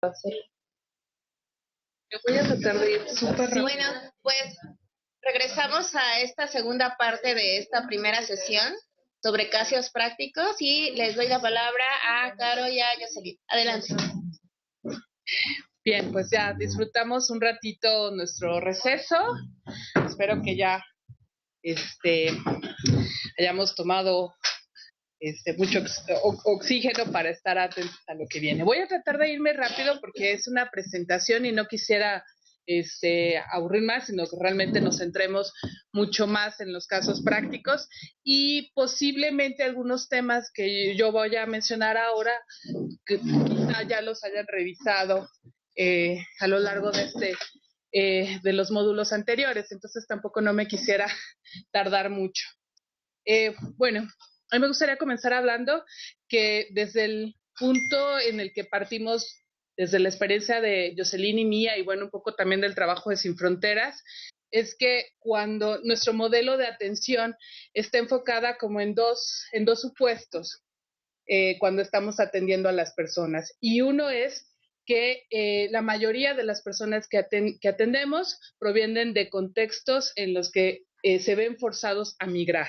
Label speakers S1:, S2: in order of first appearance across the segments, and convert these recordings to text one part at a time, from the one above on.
S1: Me voy a tratar de ir súper rápido.
S2: Bueno, pues regresamos a esta segunda parte de esta primera sesión sobre casos prácticos y les doy la palabra a Caro y a Jocelyn. Adelante.
S1: Bien, pues ya disfrutamos un ratito nuestro receso. Espero que ya hayamos tomado mucho oxígeno para estar atentos a lo que viene. Voy a tratar de irme rápido porque es una presentación y no quisiera aburrir más, sino que realmente nos centremos mucho más en los casos prácticos y posiblemente algunos temas que yo voy a mencionar ahora, que quizá ya los hayan revisado a lo largo de los módulos anteriores, entonces tampoco no me quisiera tardar mucho. Bueno, a mí me gustaría comenzar hablando que desde el punto en el que partimos, desde la experiencia de Jocelyn y mía, y bueno, un poco también del trabajo de Sin Fronteras, es que cuando nuestro modelo de atención está enfocada como en dos supuestos, cuando estamos atendiendo a las personas. Y uno es que la mayoría de las personas que atendemos provienen de contextos en los que se ven forzados a migrar,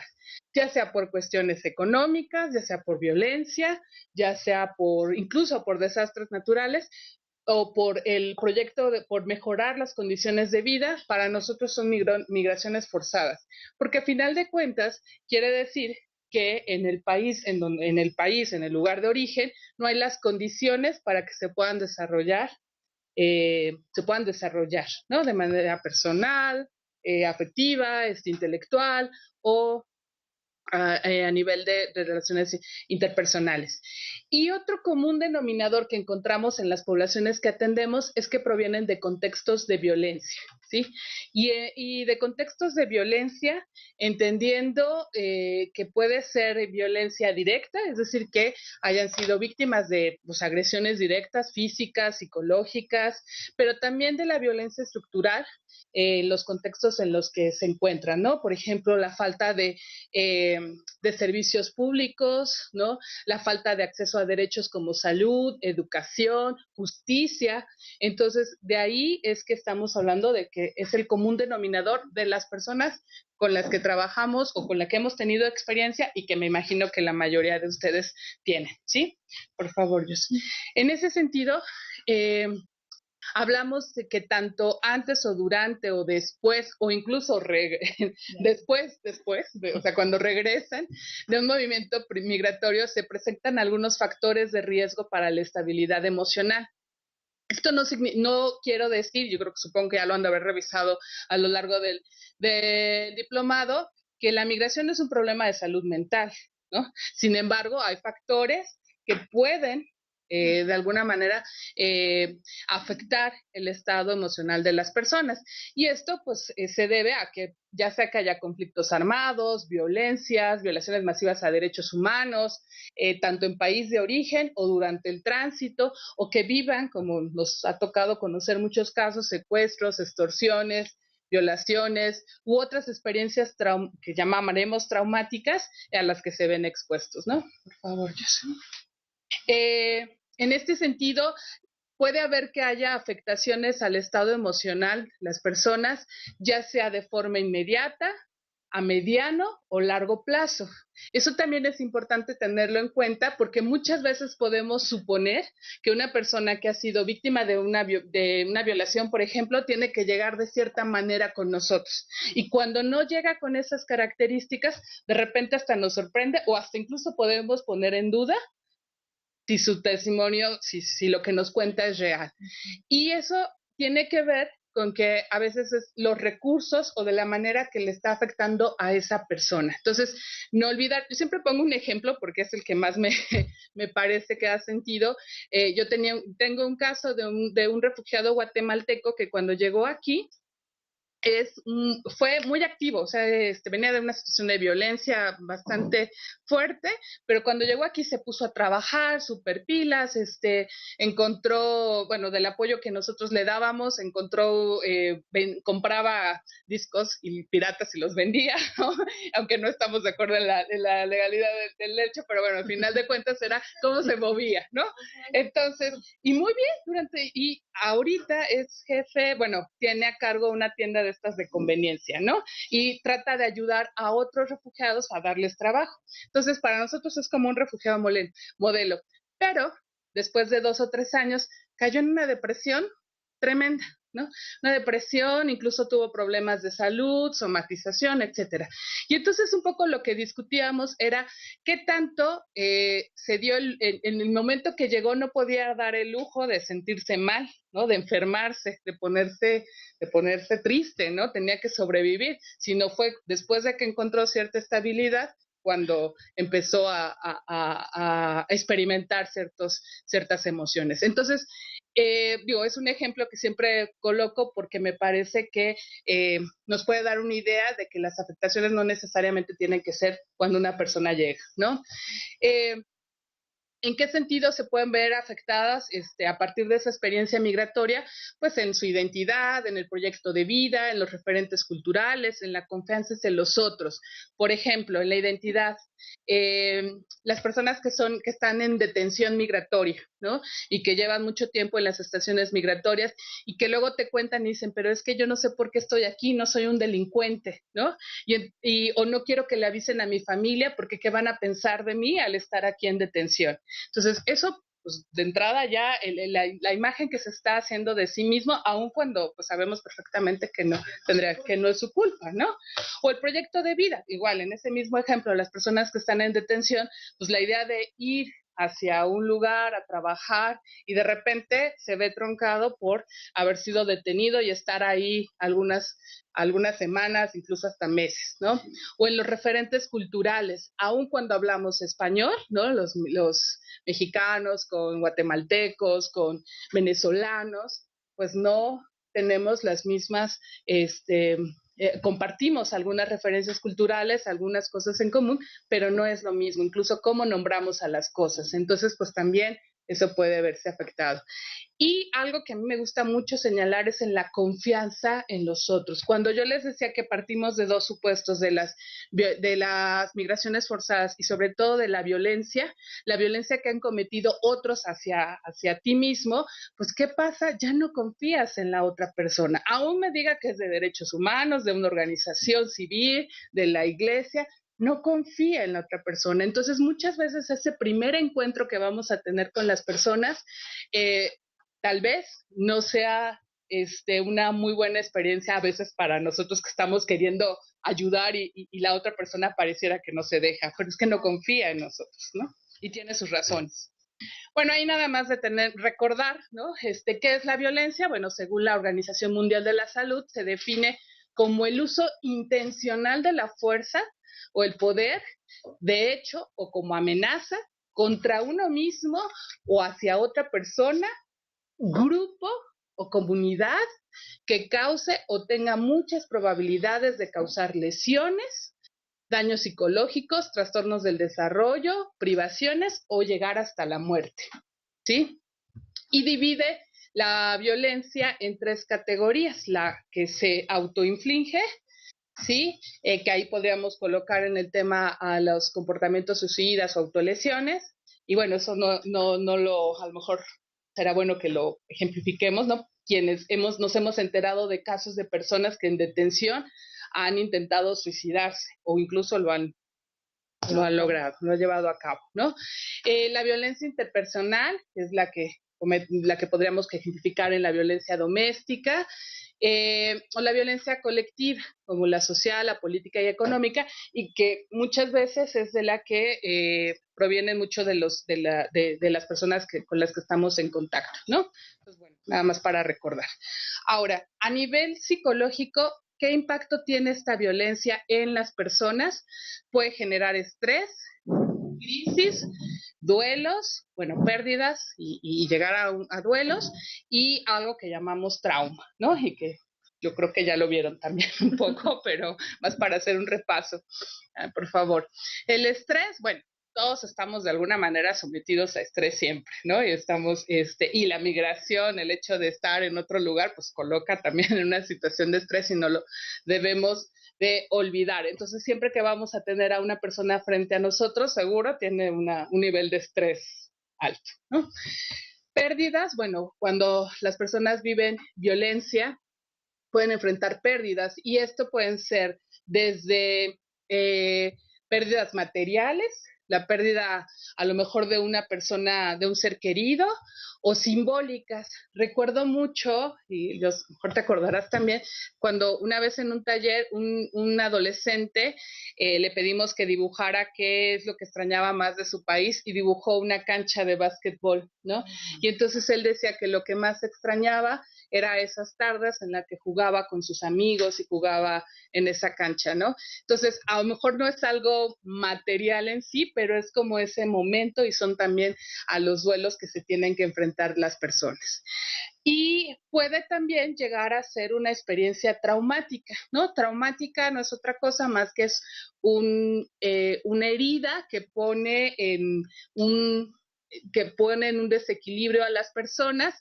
S1: ya sea por cuestiones económicas, ya sea por violencia, ya sea incluso por desastres naturales o por el proyecto por mejorar las condiciones de vida. Para nosotros son migraciones forzadas, porque a final de cuentas quiere decir que en el país, en el lugar de origen, no hay las condiciones para que se puedan desarrollar, ¿no? De manera personal, afectiva, intelectual o a nivel de relaciones interpersonales. Y otro común denominador que encontramos en las poblaciones que atendemos es que provienen de contextos de violencia, ¿sí? Y de contextos de violencia, entendiendo que puede ser violencia directa, es decir, que hayan sido víctimas de agresiones directas, físicas, psicológicas, pero también de la violencia estructural, los contextos en los que se encuentran, ¿no? Por ejemplo, la falta de servicios públicos, ¿no? La falta de acceso a derechos como salud, educación, justicia. Entonces, de ahí es que estamos hablando de que es el común denominador de las personas con las que trabajamos o con las que hemos tenido experiencia y que me imagino que la mayoría de ustedes tienen, ¿sí? Por favor, José. En ese sentido, hablamos de que tanto antes o durante o después o incluso o sea, cuando regresan de un movimiento migratorio se presentan algunos factores de riesgo para la estabilidad emocional. Esto no quiero decir, yo creo que supongo que ya lo han de haber revisado a lo largo del diplomado, que la migración es un problema de salud mental, ¿no? Sin embargo, hay factores que pueden de alguna manera afectar el estado emocional de las personas. Y esto pues se debe a que ya sea que haya conflictos armados, violencias, violaciones masivas a derechos humanos, tanto en país de origen o durante el tránsito, o que vivan, como nos ha tocado conocer muchos casos, secuestros, extorsiones, violaciones u otras experiencias que llamaremos traumáticas a las que se ven expuestos, ¿no? Por favor, José. En este sentido, puede haber que haya afectaciones al estado emocional de las personas, ya sea de forma inmediata, a mediano o largo plazo. Eso también es importante tenerlo en cuenta porque muchas veces podemos suponer que una persona que ha sido víctima de una violación, por ejemplo, tiene que llegar de cierta manera con nosotros. Y cuando no llega con esas características, de repente hasta nos sorprende o hasta incluso podemos poner en duda si su testimonio, si lo que nos cuenta es real. Y eso tiene que ver con que a veces es los recursos o de la manera que le está afectando a esa persona. Entonces, no olvidar, yo siempre pongo un ejemplo porque es el que más me parece que ha sentido. Yo tengo un caso de un refugiado guatemalteco que cuando llegó aquí, fue muy activo, o sea, venía de una situación de violencia bastante fuerte, pero cuando llegó aquí se puso a trabajar, super pilas, encontró, bueno, del apoyo que nosotros le dábamos, encontró, compraba discos y piratas y los vendía, ¿no? Aunque no estamos de acuerdo en la legalidad del hecho, pero bueno, al final de cuentas era cómo se movía, ¿no? Entonces, y muy bien, y ahorita es jefe, bueno, tiene a cargo una tienda de estas de conveniencia, ¿no? Y trata de ayudar a otros refugiados a darles trabajo. Entonces, para nosotros es como un refugiado modelo. Pero después de 2 o 3 años, cayó en una depresión tremenda, ¿no? Una depresión, incluso tuvo problemas de salud, somatización, etcétera. Y entonces un poco lo que discutíamos era qué tanto se dio en el momento que llegó no podía dar el lujo de sentirse mal, ¿no? De enfermarse, de ponerse triste, ¿no? Tenía que sobrevivir, sino fue después de que encontró cierta estabilidad cuando empezó a experimentar ciertas emociones. Entonces, digo, es un ejemplo que siempre coloco porque me parece que nos puede dar una idea de que las afectaciones no necesariamente tienen que ser cuando una persona llega, ¿no? Eh, ¿En qué sentido se pueden ver afectadas a partir de esa experiencia migratoria? Pues en su identidad, en el proyecto de vida, en los referentes culturales, en la confianza en los otros. Por ejemplo, en la identidad, eh, las personas que están en detención migratoria, ¿no? Y que llevan mucho tiempo en las estaciones migratorias y que luego te cuentan y dicen, pero es que yo no sé por qué estoy aquí, no soy un delincuente, ¿no? O no quiero que le avisen a mi familia porque qué van a pensar de mí al estar aquí en detención. Entonces, eso, pues, de entrada ya la imagen que se está haciendo de sí mismo, aun cuando pues, sabemos perfectamente que no es su culpa, ¿no? O el proyecto de vida, igual, en ese mismo ejemplo, las personas que están en detención, pues la idea de ir hacia un lugar a trabajar y de repente se ve truncado por haber sido detenido y estar ahí algunas semanas, incluso hasta meses, ¿no? O en los referentes culturales, aun cuando hablamos español, ¿no? Los mexicanos con guatemaltecos, con venezolanos, pues no tenemos las mismas, compartimos algunas referencias culturales, algunas cosas en común, pero no es lo mismo, incluso cómo nombramos a las cosas. Entonces, pues también eso puede verse afectado. Y algo que a mí me gusta mucho señalar es en la confianza en los otros. Cuando yo les decía que partimos de dos supuestos de las migraciones forzadas y sobre todo de la violencia que han cometido otros hacia ti mismo, pues ¿qué pasa? Ya no confías en la otra persona. Aún me diga que es de derechos humanos, de una organización civil, de la iglesia, no confía en la otra persona. Entonces, muchas veces ese primer encuentro que vamos a tener con las personas, eh, tal vez no sea una muy buena experiencia a veces para nosotros que estamos queriendo ayudar y la otra persona pareciera que no se deja, pero es que no confía en nosotros, ¿no? Y tiene sus razones. Bueno, ahí nada más de recordar, ¿no? ¿Qué es la violencia? Bueno, según la Organización Mundial de la Salud, se define como el uso intencional de la fuerza o el poder, de hecho, o como amenaza contra uno mismo o hacia otra persona, grupo o comunidad que cause o tenga muchas probabilidades de causar lesiones, daños psicológicos, trastornos del desarrollo, privaciones o llegar hasta la muerte, ¿sí? Y divide la violencia en tres categorías: la que se autoinflige, ¿sí? Que ahí podríamos colocar en el tema a los comportamientos suicidas o autolesiones. Y bueno, eso a lo mejor será bueno que lo ejemplifiquemos, ¿no? Quienes nos hemos enterado de casos de personas que en detención han intentado suicidarse o incluso lo han logrado, lo han llevado a cabo, ¿no? La violencia interpersonal es la que podríamos ejemplificar en la violencia doméstica, o la violencia colectiva, como la social, la política y económica, y que muchas veces es de la que provienen mucho de las personas con las que estamos en contacto, ¿no? Pues bueno, nada más para recordar. Ahora, a nivel psicológico, ¿qué impacto tiene esta violencia en las personas? Puede generar estrés, crisis, duelos, bueno, pérdidas y llegar a duelos, y algo que llamamos trauma, ¿no? Y que yo creo que ya lo vieron también un poco, pero más para hacer un repaso, por favor. El estrés, bueno, todos estamos de alguna manera sometidos a estrés siempre, ¿no? Y estamos, y la migración, el hecho de estar en otro lugar, pues coloca también en una situación de estrés y no lo debemos de olvidar. Entonces, siempre que vamos a tener a una persona frente a nosotros, seguro tiene un nivel de estrés alto, ¿no? Pérdidas, bueno, cuando las personas viven violencia, pueden enfrentar pérdidas y esto pueden ser desde pérdidas materiales, la pérdida a lo mejor de una persona, de un ser querido, o simbólicas. Recuerdo mucho, y mejor te acordarás también, cuando una vez en un taller un adolescente le pedimos que dibujara qué es lo que extrañaba más de su país y dibujó una cancha de básquetbol, ¿no? Y entonces él decía que lo que más extrañaba era esas tardes en las que jugaba con sus amigos y jugaba en esa cancha, ¿no? Entonces, a lo mejor no es algo material en sí, pero es como ese momento y son también a los duelos que se tienen que enfrentar las personas. Y puede también llegar a ser una experiencia traumática, ¿no? Traumática no es otra cosa más que es una herida que pone en un desequilibrio a las personas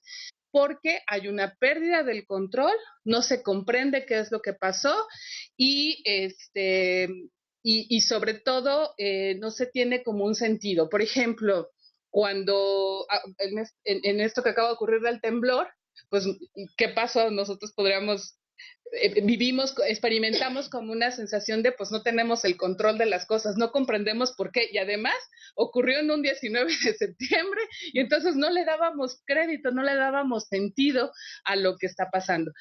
S1: porque hay una pérdida del control, no se comprende qué es lo que pasó y y sobre todo no se tiene como un sentido. Por ejemplo, cuando en esto que acaba de ocurrir del temblor, pues, ¿qué pasó? Nosotros podríamos experimentamos como una sensación de pues no tenemos el control de las cosas, no comprendemos por qué y además ocurrió en un 19 de septiembre y entonces no le dábamos crédito, no le dábamos sentido a lo que está pasando.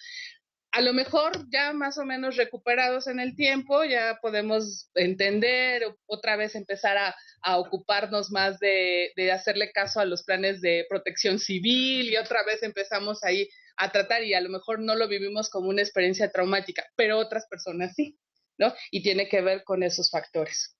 S1: A lo mejor ya más o menos recuperados en el tiempo, ya podemos entender, otra vez empezar a ocuparnos más de hacerle caso a los planes de protección civil y otra vez empezamos ahí a tratar y a lo mejor no lo vivimos como una experiencia traumática, pero otras personas sí, ¿no? Y tiene que ver con esos factores.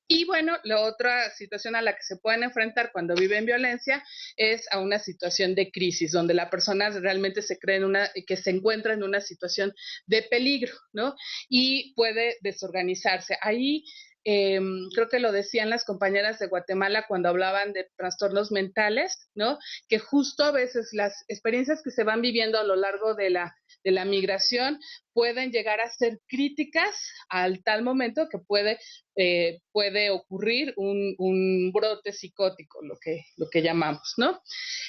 S1: Y bueno, la otra situación a la que se pueden enfrentar cuando viven violencia es a una situación de crisis, donde la persona realmente se cree que se encuentra en una situación de peligro, ¿no? Y puede desorganizarse. Ahí creo que lo decían las compañeras de Guatemala cuando hablaban de trastornos mentales, ¿no? Que justo a veces las experiencias que se van viviendo a lo largo de la migración pueden llegar a ser críticas al tal momento que puede ocurrir un brote psicótico, lo que llamamos, ¿no?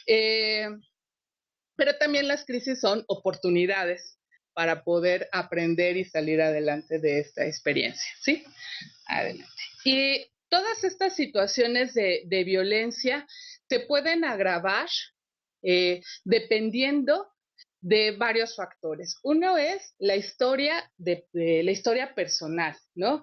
S1: Eh, pero también las crisis son oportunidades para poder aprender y salir adelante de esta experiencia, ¿sí? Adelante. Y todas estas situaciones de violencia se pueden agravar dependiendo de varios factores. Uno es la historia de la historia personal, ¿no?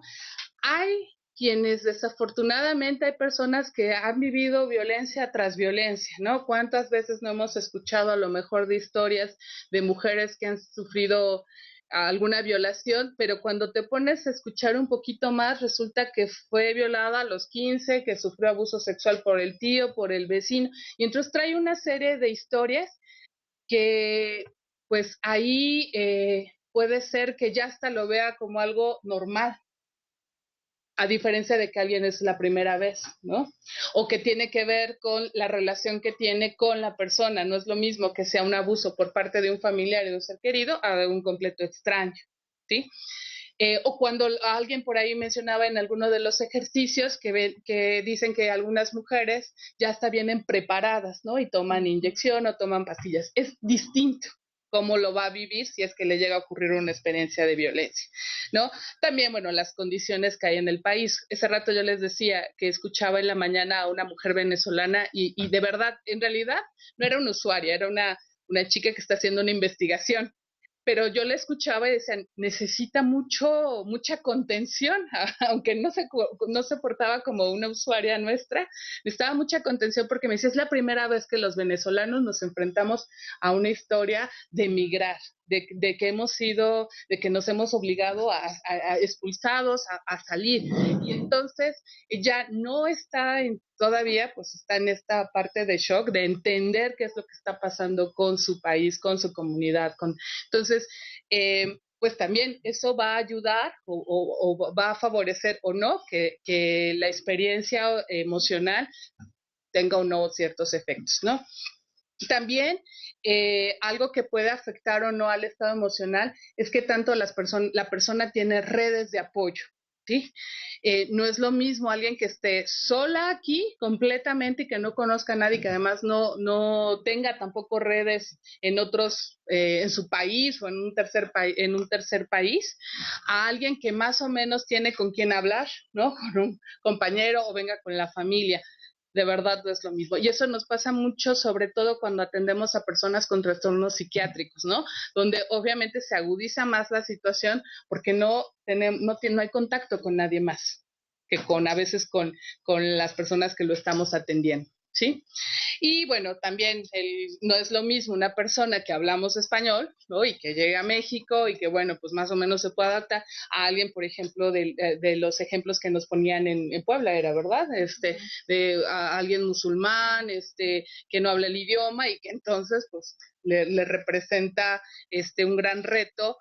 S1: Hay quienes desafortunadamente hay personas que han vivido violencia tras violencia, ¿no? ¿Cuántas veces no hemos escuchado a lo mejor de historias de mujeres que han sufrido alguna violación, pero cuando te pones a escuchar un poquito más, resulta que fue violada a los 15, que sufrió abuso sexual por el tío, por el vecino, y entonces trae una serie de historias que pues ahí puede ser que ya hasta lo vea como algo normal, a diferencia de que alguien es la primera vez, ¿no? O que tiene que ver con la relación que tiene con la persona. No es lo mismo que sea un abuso por parte de un familiar y de un ser querido a de un completo extraño, ¿sí? O cuando alguien por ahí mencionaba en alguno de los ejercicios que dicen que algunas mujeres ya hasta vienen preparadas, ¿no? Y toman inyección o toman pastillas. Es distinto cómo lo va a vivir si es que le llega a ocurrir una experiencia de violencia, ¿no? También, bueno, las condiciones que hay en el país. Ese rato yo les decía que escuchaba en la mañana a una mujer venezolana y de verdad, en realidad, no era una usuaria, era una chica que está haciendo una investigación, pero yo le escuchaba y decían, necesita mucha contención, aunque no se portaba como una usuaria nuestra, necesitaba mucha contención porque me decía, es la primera vez que los venezolanos nos enfrentamos a una historia de emigrar, de que hemos sido, de que nos hemos obligado a expulsados, a salir. Y entonces ya no está todavía, pues está en esta parte de shock, de entender qué es lo que está pasando con su país, con su comunidad. Entonces, pues también eso va a ayudar o va a favorecer o no que la experiencia emocional tenga o no ciertos efectos, ¿no? También algo que puede afectar o no al estado emocional es que tanto la persona tiene redes de apoyo. ¿Sí? No es lo mismo alguien que esté sola aquí completamente y que no conozca a nadie, que además no tenga tampoco redes en otros, en su país o en un tercer país, a alguien que más o menos tiene con quién hablar, ¿no? Con un compañero o venga con la familia. De verdad no es lo mismo. Y eso nos pasa mucho, sobre todo cuando atendemos a personas con trastornos psiquiátricos, ¿no? Donde obviamente se agudiza más la situación porque no hay contacto con nadie más que a veces con las personas que lo estamos atendiendo, ¿sí? Y bueno, también no es lo mismo una persona que hablamos español, ¿no? Y que llega a México y que, bueno, pues más o menos se puede adaptar a alguien, por ejemplo, de los ejemplos que nos ponían en Puebla, era, ¿verdad? A alguien musulmán, que no habla el idioma y que entonces, pues, le representa un gran reto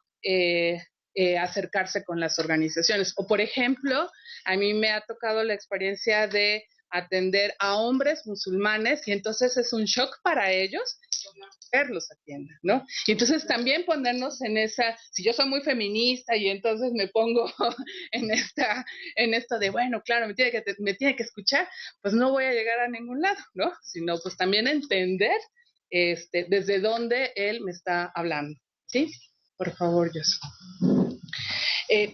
S1: acercarse con las organizaciones. O, por ejemplo, a mí me ha tocado la experiencia de atender a hombres musulmanes y entonces es un shock para ellos que una mujer los atienda, ¿no? Y entonces también ponernos en esa, si yo soy muy feminista y entonces me pongo en esto de, bueno, claro, me tiene que escuchar, pues no voy a llegar a ningún lado, ¿no? Sino pues también entender desde dónde él me está hablando, ¿sí? Por favor, Jos.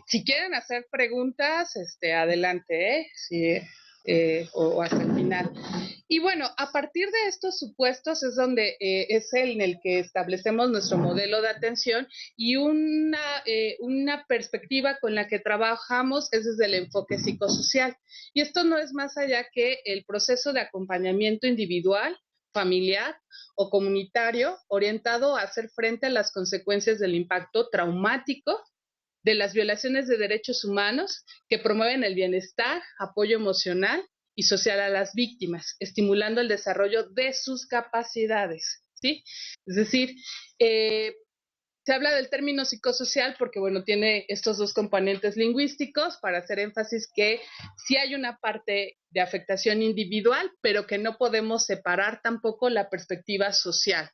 S1: Si quieren hacer preguntas, adelante, ¿sí? O hasta el final. Y bueno, a partir de estos supuestos es donde es en el que establecemos nuestro modelo de atención y una perspectiva con la que trabajamos es desde el enfoque psicosocial. Y esto no es más allá que el proceso de acompañamiento individual, familiar o comunitario orientado a hacer frente a las consecuencias del impacto traumático de las violaciones de derechos humanos que promueven el bienestar, apoyo emocional y social a las víctimas, estimulando el desarrollo de sus capacidades, ¿sí? Es decir, se habla del término psicosocial porque, bueno, tiene estos dos componentes lingüísticos para hacer énfasis que sí hay una parte de afectación individual, pero que no podemos separar tampoco la perspectiva social.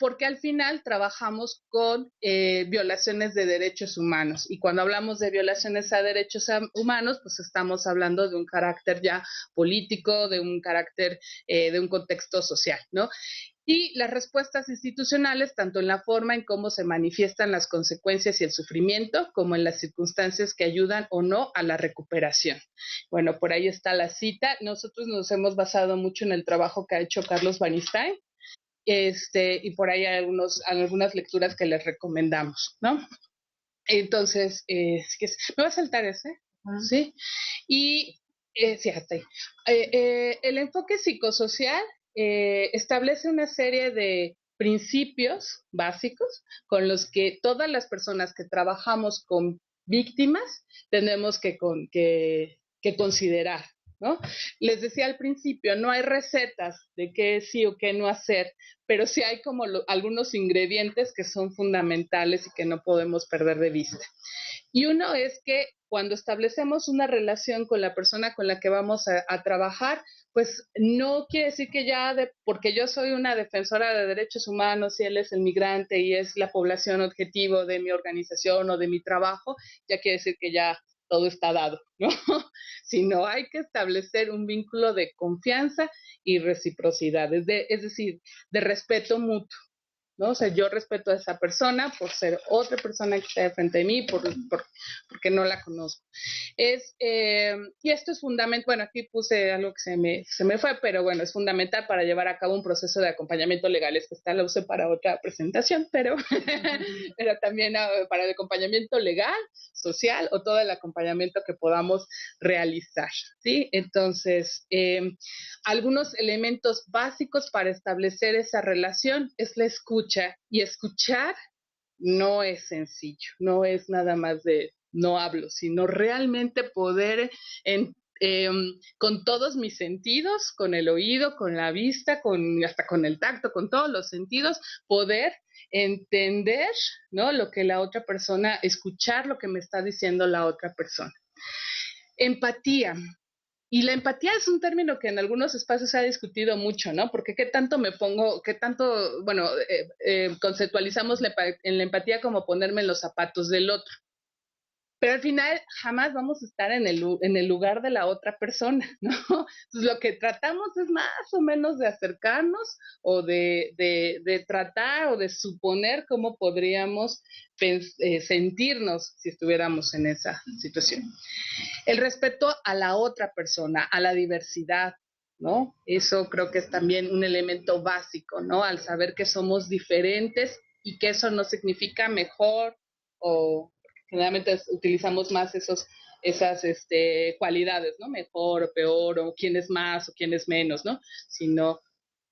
S1: Porque al final trabajamos con violaciones de derechos humanos y cuando hablamos de violaciones a derechos humanos, pues estamos hablando de un carácter ya político, de un carácter, de un contexto social, ¿no? Y las respuestas institucionales, tanto en la forma en cómo se manifiestan las consecuencias y el sufrimiento, como en las circunstancias que ayudan o no a la recuperación. Bueno, por ahí está la cita. Nosotros nos hemos basado mucho en el trabajo que ha hecho Carlos Bernstein, y por ahí hay algunas lecturas que les recomendamos, ¿no? Entonces, me va a saltar ese, ¿sí? Y, sí, hasta ahí. El enfoque psicosocial establece una serie de principios básicos con los que todas las personas que trabajamos con víctimas tenemos que considerar, ¿no? Les decía al principio, no hay recetas de qué sí o qué no hacer, pero sí hay como algunos ingredientes que son fundamentales y que no podemos perder de vista. Y uno es que cuando establecemos una relación con la persona con la que vamos a trabajar, pues no quiere decir que porque yo soy una defensora de derechos humanos y él es el migrante y es la población objetivo de mi organización o de mi trabajo, ya quiere decir que ya todo está dado, ¿no? Sino hay que establecer un vínculo de confianza y reciprocidad, es decir, de respeto mutuo, ¿no? O sea, yo respeto a esa persona por ser otra persona que está de frente de mí, porque no la conozco. Y esto es fundamental, bueno, aquí puse algo que se me fue, pero bueno, es fundamental para llevar a cabo un proceso de acompañamiento legal. Es que esta la usé para otra presentación, pero, pero también para el acompañamiento legal, social o todo el acompañamiento que podamos realizar, ¿sí? Entonces, algunos elementos básicos para establecer esa relación es la escucha. escucha, y escuchar no es sencillo, no es nada más de no hablo, sino realmente poder en, eh, con todos mis sentidos, con el oído, con la vista, hasta con el tacto, con todos los sentidos, poder entender, ¿no? Lo que la otra persona, escuchar lo que me está diciendo la otra persona. Empatía. Y la empatía es un término que en algunos espacios se ha discutido mucho, ¿no? Porque qué tanto me pongo, qué tanto, bueno, conceptualizamos en la empatía como ponerme en los zapatos del otro. Pero al final jamás vamos a estar en el lugar de la otra persona, ¿no? Entonces lo que tratamos es más o menos de acercarnos o de tratar o de suponer cómo podríamos sentirnos si estuviéramos en esa situación. El respeto a la otra persona, a la diversidad, ¿no? Eso creo que es también un elemento básico, ¿no? Al saber que somos diferentes y que eso no significa mejor o generalmente utilizamos más esas cualidades, ¿no? Mejor o peor, o quién es más o quién es menos, ¿no? Sino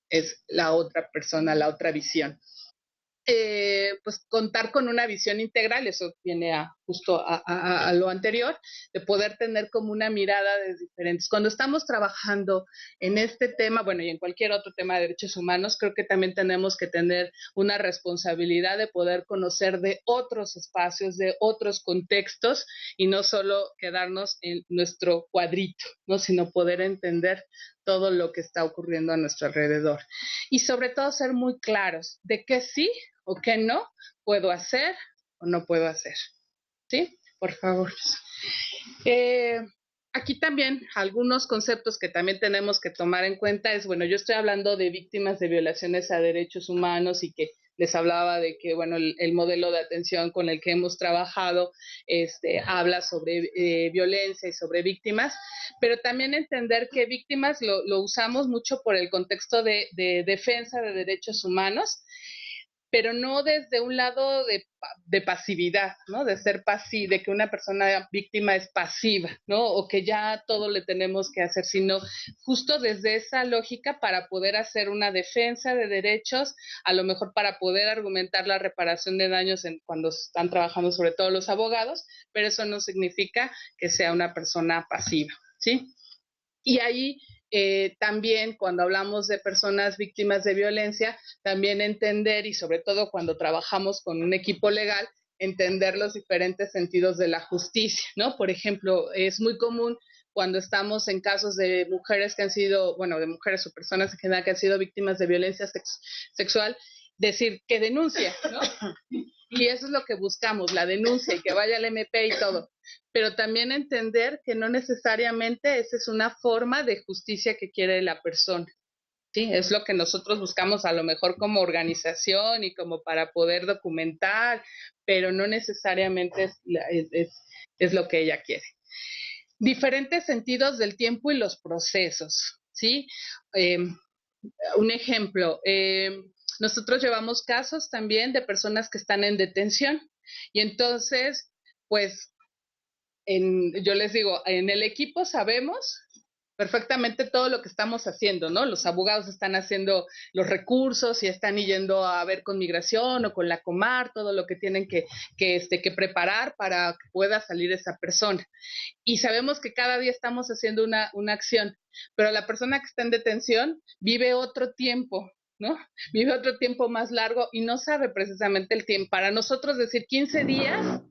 S1: es la otra persona, la otra visión. Pues contar con una visión integral, eso viene justo a lo anterior, de poder tener como una mirada de diferentes. Cuando estamos trabajando en este tema, bueno, y en cualquier otro tema de derechos humanos, creo que también tenemos que tener una responsabilidad de poder conocer de otros espacios, de otros contextos, y no solo quedarnos en nuestro cuadrito, ¿no? Sino poder entender todo lo que está ocurriendo a nuestro alrededor. Y sobre todo ser muy claros de qué sí o qué no puedo hacer o no puedo hacer. ¿Sí? Por favor. Aquí también algunos conceptos que también tenemos que tomar en cuenta es, bueno, yo estoy hablando de víctimas de violaciones a derechos humanos y que les hablaba de que, bueno, el modelo de atención con el que hemos trabajado habla sobre violencia y sobre víctimas, pero también entender que víctimas lo usamos mucho por el contexto de defensa de derechos humanos, pero no desde un lado de pasividad, ¿no? De ser pasiva, de que una persona víctima es pasiva, ¿no? O que ya todo le tenemos que hacer, sino justo desde esa lógica para poder hacer una defensa de derechos, a lo mejor para poder argumentar la reparación de daños cuando están trabajando sobre todo los abogados, pero eso no significa que sea una persona pasiva, ¿sí? Y ahí también cuando hablamos de personas víctimas de violencia, también entender y sobre todo cuando trabajamos con un equipo legal, entender los diferentes sentidos de la justicia, ¿no? Por ejemplo, es muy común cuando estamos en casos de mujeres que han sido, bueno, de mujeres o personas en general que han sido víctimas de violencia sexual, decir que denuncia, ¿no? Y eso es lo que buscamos, la denuncia y que vaya al MP y todo. Pero también entender que no necesariamente esa es una forma de justicia que quiere la persona. Sí, es lo que nosotros buscamos a lo mejor como organización y como para poder documentar, pero no necesariamente es lo que ella quiere. Diferentes sentidos del tiempo y los procesos, ¿sí? Un ejemplo, nosotros llevamos casos también de personas que están en detención y entonces, pues, yo les digo, en el equipo sabemos perfectamente todo lo que estamos haciendo, ¿no? Los abogados están haciendo los recursos y están yendo a ver con migración o con la Comar, todo lo que tienen que preparar para que pueda salir esa persona. Y sabemos que cada día estamos haciendo una acción, pero la persona que está en detención vive otro tiempo, ¿no? Vive otro tiempo más largo y no sabe precisamente el tiempo. Para nosotros decir 15 días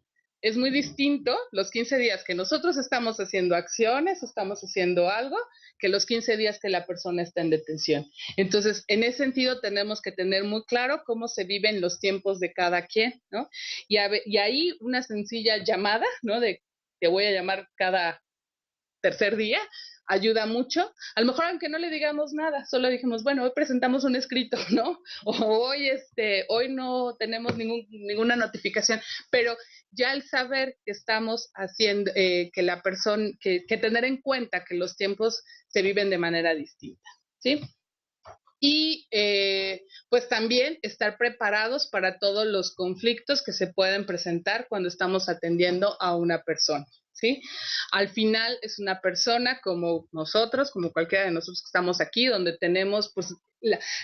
S1: es muy distinto los 15 días que nosotros estamos haciendo acciones, estamos haciendo algo, que los 15 días que la persona está en detención. Entonces, en ese sentido tenemos que tener muy claro cómo se viven los tiempos de cada quien, ¿no? Y ahí una sencilla llamada, ¿no? De te voy a llamar cada tercer día, ayuda mucho. A lo mejor aunque no le digamos nada, solo dijimos, bueno, hoy presentamos un escrito, ¿no? O hoy no tenemos ninguna notificación, pero ya el saber que estamos haciendo, que la persona, que tener en cuenta que los tiempos se viven de manera distinta, ¿sí? Y pues también estar preparados para todos los conflictos que se pueden presentar cuando estamos atendiendo a una persona, ¿sí? Al final es una persona como nosotros, como cualquiera de nosotros que estamos aquí, donde tenemos, pues,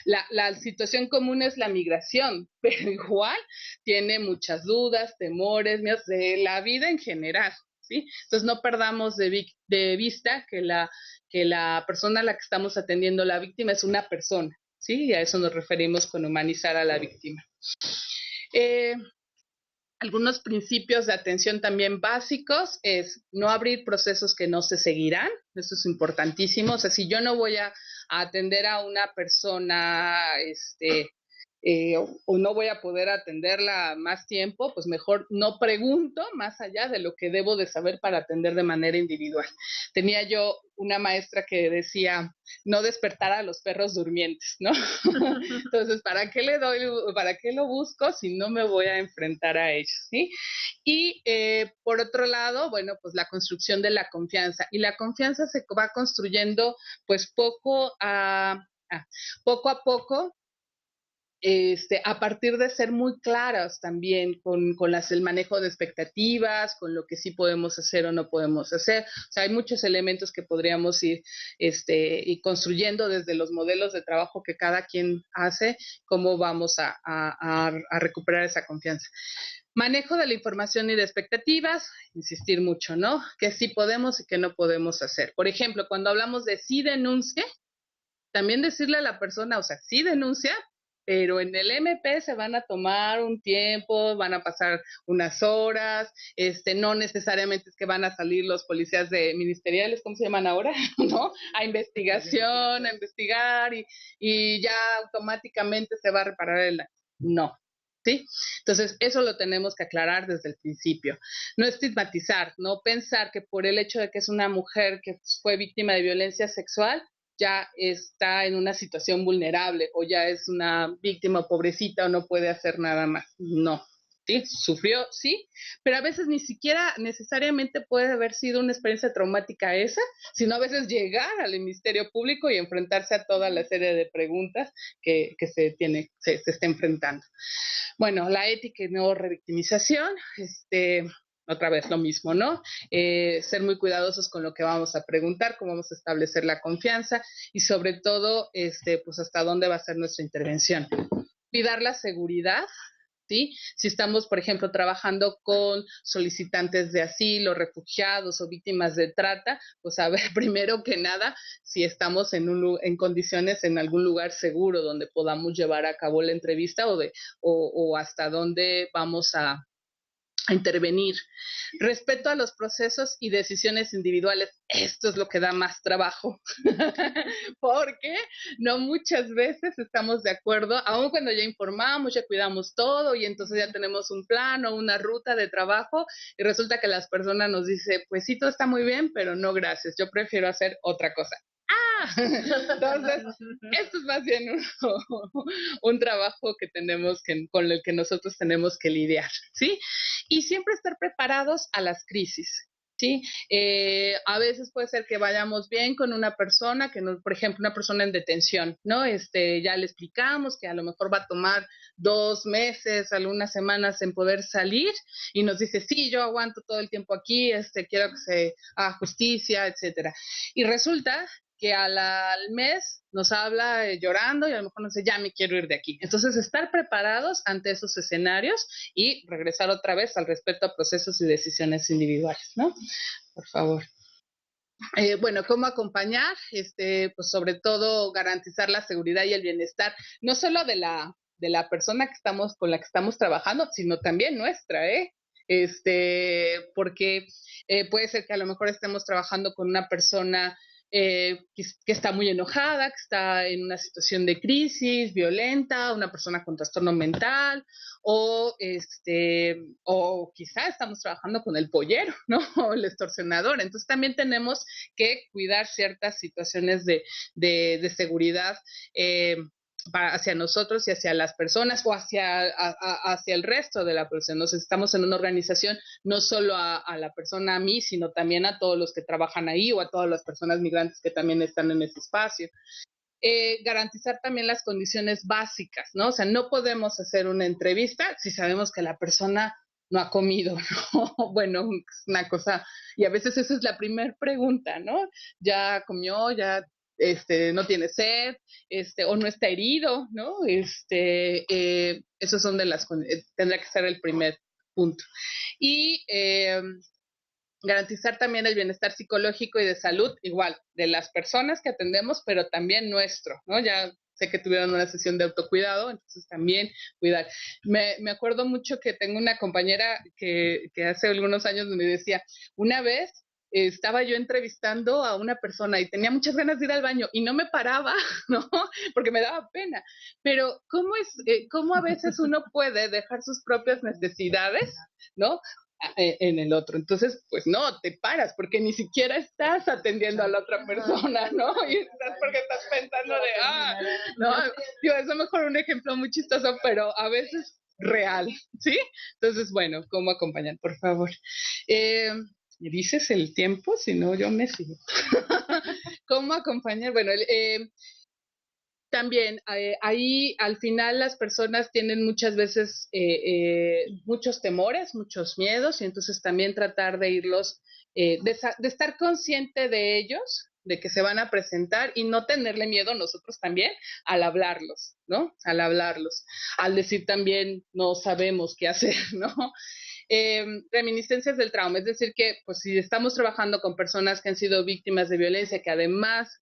S1: la situación común es la migración, pero igual tiene muchas dudas, temores, miedos de la vida en general, ¿sí? Entonces no perdamos de vista que la persona a la que estamos atendiendo, la víctima, es una persona, ¿sí? Y a eso nos referimos con humanizar a la víctima. Eh, algunos principios de atención también básicos es no abrir procesos que no se seguirán, eso es importantísimo. O sea, si yo no voy a atender a una persona, o no voy a poder atenderla más tiempo, pues mejor no pregunto más allá de lo que debo de saber para atender de manera individual. Tenía yo una maestra que decía, no despertar a los perros durmientes, ¿no? Entonces, para qué lo busco si no me voy a enfrentar a ellos, ¿sí? Y por otro lado, bueno, pues la construcción de la confianza. Y la confianza se va construyendo pues poco a poco, a partir de ser muy claras también con el manejo de expectativas, con lo que sí podemos hacer o no podemos hacer. O sea, hay muchos elementos que podríamos ir construyendo desde los modelos de trabajo que cada quien hace, cómo vamos a recuperar esa confianza. Manejo de la información y de expectativas, insistir mucho, ¿no? Que sí podemos y que no podemos hacer. Por ejemplo, cuando hablamos de sí denuncie, también decirle a la persona, o sea, sí denuncia, pero en el MP se van a tomar un tiempo, van a pasar unas horas, no necesariamente es que van a salir los policías de ministeriales, ¿cómo se llaman ahora? ¿No? A investigación, a investigar y ya automáticamente se va a reparar el daño. No. ¿Sí? Entonces, eso lo tenemos que aclarar desde el principio. No estigmatizar, no pensar que por el hecho de que es una mujer que fue víctima de violencia sexual, ya está en una situación vulnerable o ya es una víctima pobrecita o no puede hacer nada más. No. Sí, sufrió, sí, pero a veces ni siquiera necesariamente puede haber sido una experiencia traumática esa, sino a veces llegar al Ministerio Público y enfrentarse a toda la serie de preguntas que se está enfrentando. Bueno, la ética y no revictimización, otra vez lo mismo, ¿no? Ser muy cuidadosos con lo que vamos a preguntar, cómo vamos a establecer la confianza y sobre todo, pues hasta dónde va a ser nuestra intervención. Cuidar la seguridad, ¿sí? Si estamos, por ejemplo, trabajando con solicitantes de asilo, refugiados o víctimas de trata, pues a ver, primero que nada, si estamos en condiciones en algún lugar seguro donde podamos llevar a cabo la entrevista o hasta dónde vamos a intervenir. Respeto a los procesos y decisiones individuales, esto es lo que da más trabajo, porque no muchas veces estamos de acuerdo, aun cuando ya informamos, ya cuidamos todo y entonces ya tenemos un plan o una ruta de trabajo y resulta que las personas nos dicen, pues sí, todo está muy bien, pero no gracias, yo prefiero hacer otra cosa. Entonces, esto es más bien un trabajo con el que nosotros tenemos que lidiar, ¿sí? Y siempre estar preparados a las crisis. ¿Sí? A veces puede ser que vayamos bien con una persona, por ejemplo, una persona en detención, ¿no? Ya le explicamos que a lo mejor va a tomar 2 meses, algunas semanas en poder salir y nos dice, sí, yo aguanto todo el tiempo aquí, quiero que se haga justicia, etcétera. Y resulta que al mes nos habla llorando y a lo mejor nos dice, ya me quiero ir de aquí. Entonces, estar preparados ante esos escenarios y regresar otra vez al respeto a procesos y decisiones individuales, ¿no? Por favor. Bueno, ¿cómo acompañar? Pues sobre todo garantizar la seguridad y el bienestar, no solo de la persona con la que estamos trabajando, sino también nuestra, ¿eh? Porque puede ser que a lo mejor estemos trabajando con una persona que está muy enojada, que está en una situación de crisis, violenta, una persona con trastorno mental, o quizá estamos trabajando con el pollero, ¿no? O el extorsionador. Entonces también tenemos que cuidar ciertas situaciones de seguridad hacia nosotros y hacia las personas o hacia el resto de la población. Nos estamos en una organización no solo a la persona, a mí, sino también a todos los que trabajan ahí o a todas las personas migrantes que también están en ese espacio. Garantizar también las condiciones básicas, ¿no? O sea, no podemos hacer una entrevista si sabemos que la persona no ha comido, ¿no? Bueno, es una cosa, y a veces esa es la primera pregunta, ¿no? Ya comió, ya no tiene sed, o no está herido, ¿no? Esos son tendrá que ser el primer punto. Y garantizar también el bienestar psicológico y de salud, igual, de las personas que atendemos, pero también nuestro, ¿no? Ya sé que tuvieron una sesión de autocuidado, entonces también cuidar. Me acuerdo mucho que tengo una compañera que hace algunos años me decía, una vez estaba yo entrevistando a una persona y tenía muchas ganas de ir al baño y no me paraba, ¿no? Porque me daba pena. Pero cómo a veces uno puede dejar sus propias necesidades, ¿no? En el otro. Entonces, pues no, te paras porque ni siquiera estás atendiendo a la otra persona, ¿no? Y estás porque estás pensando no, digo, es a lo mejor un ejemplo muy chistoso, pero a veces real, ¿sí? Entonces, bueno, ¿cómo acompañar? Por favor. ¿Me dices el tiempo? Si no, yo me sigo. ¿Cómo acompañar? Bueno, también ahí al final las personas tienen muchas veces muchos temores, muchos miedos y entonces también tratar de irlos, de estar consciente de ellos, de que se van a presentar y no tenerle miedo nosotros también al hablarlos, ¿no? Al hablarlos, al decir también no sabemos qué hacer, ¿no? Reminiscencias del trauma, es decir que pues si estamos trabajando con personas que han sido víctimas de violencia, que además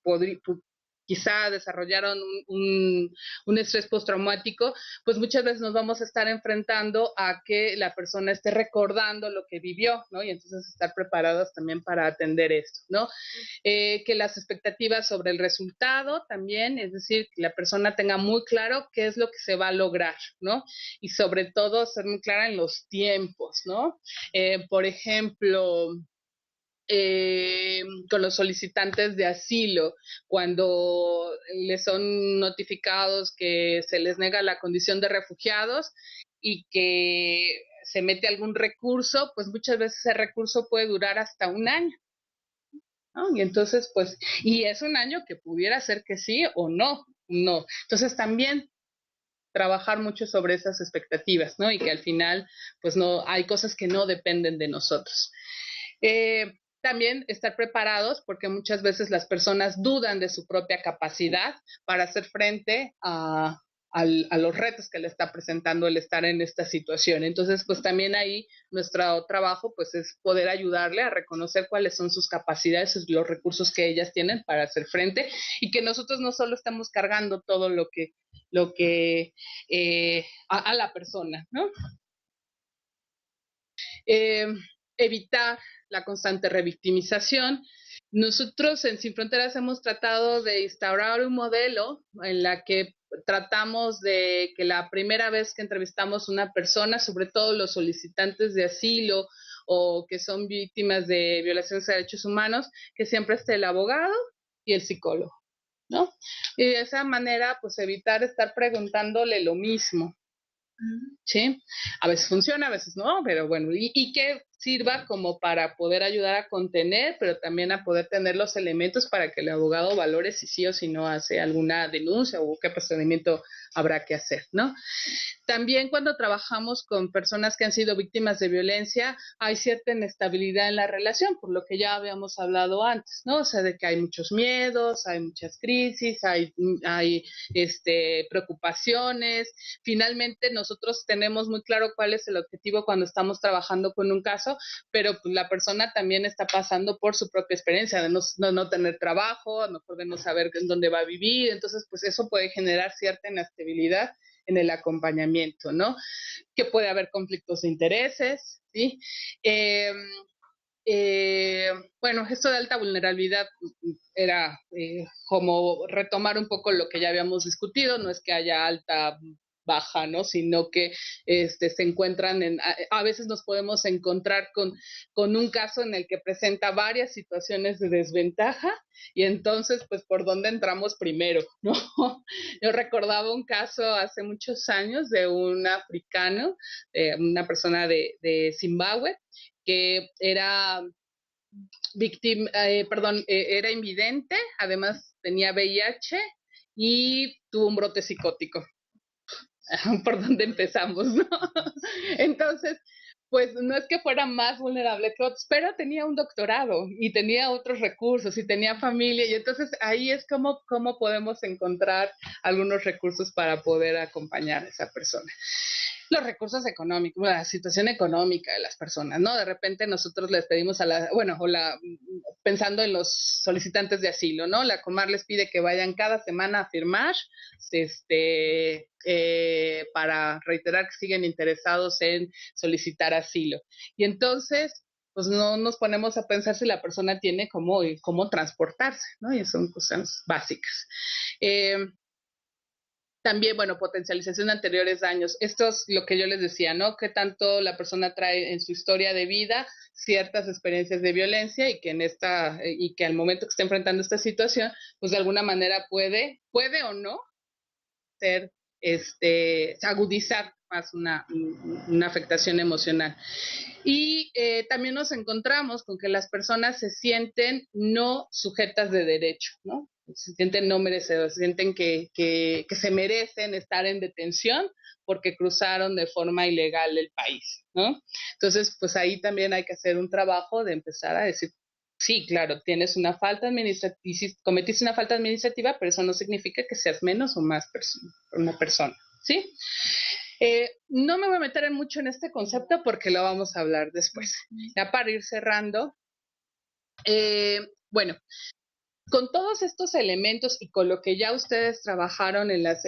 S1: podría, quizá desarrollaron un estrés postraumático, pues muchas veces nos vamos a estar enfrentando a que la persona esté recordando lo que vivió, ¿no? Y entonces estar preparados también para atender esto, ¿no? Que las expectativas sobre el resultado también, es decir, que la persona tenga muy claro qué es lo que se va a lograr, ¿no? Y sobre todo ser muy clara en los tiempos, ¿no? Por ejemplo, con los solicitantes de asilo, cuando les son notificados que se les nega la condición de refugiados y que se mete algún recurso, pues muchas veces ese recurso puede durar hasta un año, ¿no? Y entonces, pues, y es un año que pudiera ser que sí o no, no. Entonces también trabajar mucho sobre esas expectativas, ¿no? Y que al final, pues no, hay cosas que no dependen de nosotros. También estar preparados porque muchas veces las personas dudan de su propia capacidad para hacer frente a los retos que le está presentando el estar en esta situación. Entonces, pues también ahí nuestro trabajo pues es poder ayudarle a reconocer cuáles son sus capacidades, los recursos que ellas tienen para hacer frente y que nosotros no solo estamos cargando todo a la persona, ¿no? eh, evitar la constante revictimización. Nosotros en Sin Fronteras hemos tratado de instaurar un modelo en la que tratamos de que la primera vez que entrevistamos a una persona, sobre todo los solicitantes de asilo o que son víctimas de violaciones de derechos humanos, que siempre esté el abogado y el psicólogo, ¿no? Y de esa manera, pues evitar estar preguntándole lo mismo, ¿sí? A veces funciona, a veces no, pero bueno, y que sirva como para poder ayudar a contener, pero también a poder tener los elementos para que el abogado valore si sí o si no hace alguna denuncia o qué procedimiento habrá que hacer, ¿no? También cuando trabajamos con personas que han sido víctimas de violencia, hay cierta inestabilidad en la relación, por lo que ya habíamos hablado antes, ¿no? O sea, de que hay muchos miedos, hay muchas crisis, hay preocupaciones. Finalmente, nosotros tenemos muy claro cuál es el objetivo cuando estamos trabajando con un caso, pero pues, la persona también está pasando por su propia experiencia de no tener trabajo, a lo mejor de no saber en dónde va a vivir, entonces pues eso puede generar cierta inestabilidad en el acompañamiento, ¿no? Que puede haber conflictos de intereses, ¿sí? Eh, bueno, esto de alta vulnerabilidad era como retomar un poco lo que ya habíamos discutido, no es que haya alta baja, ¿no? Sino que se encuentran a veces nos podemos encontrar con un caso en el que presenta varias situaciones de desventaja y entonces, pues, ¿por dónde entramos primero, no? Yo recordaba un caso hace muchos años de un africano, una persona de Zimbabue, que era víctima, era invidente, además tenía VIH y tuvo un brote psicótico. por dónde empezamos, ¿no? Entonces, pues no es que fuera más vulnerable que otros, pero tenía un doctorado y tenía otros recursos y tenía familia, y entonces ahí es como cómo podemos encontrar algunos recursos para poder acompañar a esa persona. Los recursos económicos, la situación económica de las personas, ¿no? De repente nosotros les pedimos pensando en los solicitantes de asilo, ¿no? La Comar les pide que vayan cada semana a firmar, para reiterar que siguen interesados en solicitar asilo. Y entonces, pues no nos ponemos a pensar si la persona tiene cómo transportarse, ¿no? Y son cosas básicas. También, bueno, potencialización de anteriores daños. Esto es lo que yo les decía, ¿no? Que tanto la persona trae en su historia de vida ciertas experiencias de violencia y que al momento que está enfrentando esta situación, pues de alguna manera puede o no ser, agudizar más una afectación emocional. Y también nos encontramos con que las personas se sienten no sujetas de derecho, ¿no? Se sienten no merecedoras, se sienten que se merecen estar en detención porque cruzaron de forma ilegal el país, ¿no? Entonces, pues ahí también hay que hacer un trabajo de empezar a decir, sí, claro, tienes una falta administrativa, si cometiste una falta administrativa, pero eso no significa que seas menos o más una persona, ¿sí? No me voy a meter mucho en este concepto porque lo vamos a hablar después. Ya para ir cerrando, bueno, con todos estos elementos y con lo que ya ustedes trabajaron en las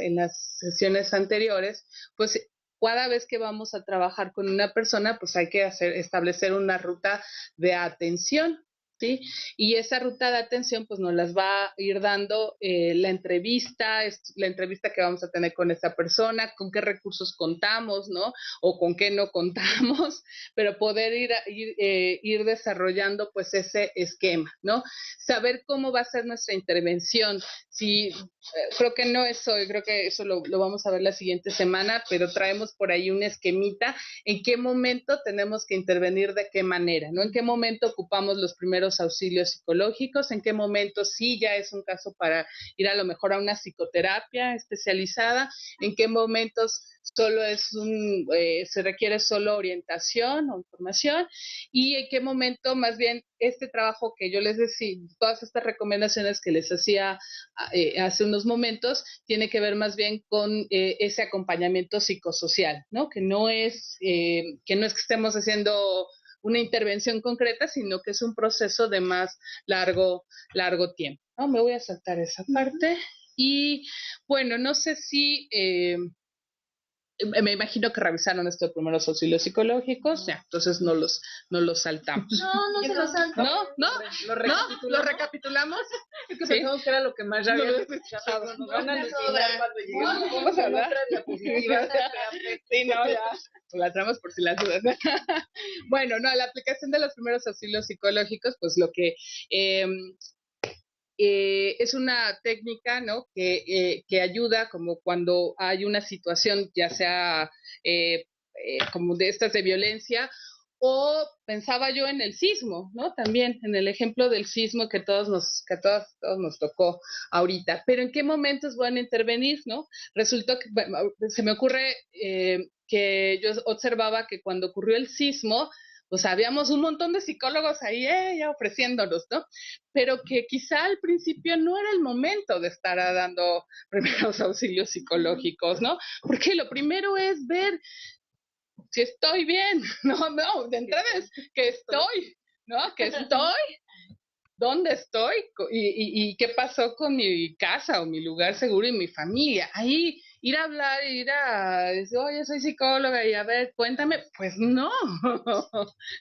S1: sesiones anteriores, pues cada vez que vamos a trabajar con una persona, pues hay que establecer una ruta de atención, ¿sí? Y esa ruta de atención, pues nos las va a ir dando la entrevista que vamos a tener con esa persona, con qué recursos contamos, ¿no? O con qué no contamos, pero poder ir desarrollando pues ese esquema, ¿no? Saber cómo va a ser nuestra intervención. Si creo que no es hoy, creo que eso lo vamos a ver la siguiente semana, pero traemos por ahí un esquemita en qué momento tenemos que intervenir, de qué manera, ¿no? En qué momento ocupamos los primeros auxilios psicológicos, en qué momento sí ya es un caso para ir a lo mejor a una psicoterapia especializada, en qué momentos solo se requiere solo orientación o información, y en qué momento más bien este trabajo que yo les decía, todas estas recomendaciones que les hacía hace unos momentos, tiene que ver más bien con ese acompañamiento psicosocial, ¿no? Que no es que estemos haciendo una intervención concreta, sino que es un proceso de más largo tiempo, ¿no? Me voy a saltar esa parte. Y bueno, no sé si me imagino que revisaron estos primeros auxilios psicológicos, ya, entonces no los saltamos.
S2: No se los salto.
S1: ¿Lo recapitulamos?
S3: Es que pensamos que era lo que más ya había escuchado.
S2: Nos van a alucinar cuando lleguemos.
S1: Vamos a hablar. Sí, no, ya. La traemos por si las dudas. Bueno, no, la aplicación de los primeros auxilios psicológicos, pues lo que es una técnica, ¿no? Que ayuda como cuando hay una situación, ya sea como de estas de violencia, o pensaba yo en el sismo, ¿no? También en el ejemplo del sismo que todos nos tocó ahorita. Pero ¿en qué momentos van a intervenir, no? Resultó que, bueno, se me ocurre que yo observaba que cuando ocurrió el sismo, pues habíamos un montón de psicólogos ahí ya ofreciéndonos, ¿no? Pero que quizá al principio no era el momento de estar dando primeros auxilios psicológicos, ¿no? Porque lo primero es ver si estoy bien, no, de entrada es que estoy, ¿no? Que estoy, dónde estoy y qué pasó con mi casa o mi lugar seguro y mi familia. Ahí ir a hablar, decir, oye, soy psicóloga y a ver, cuéntame, pues no,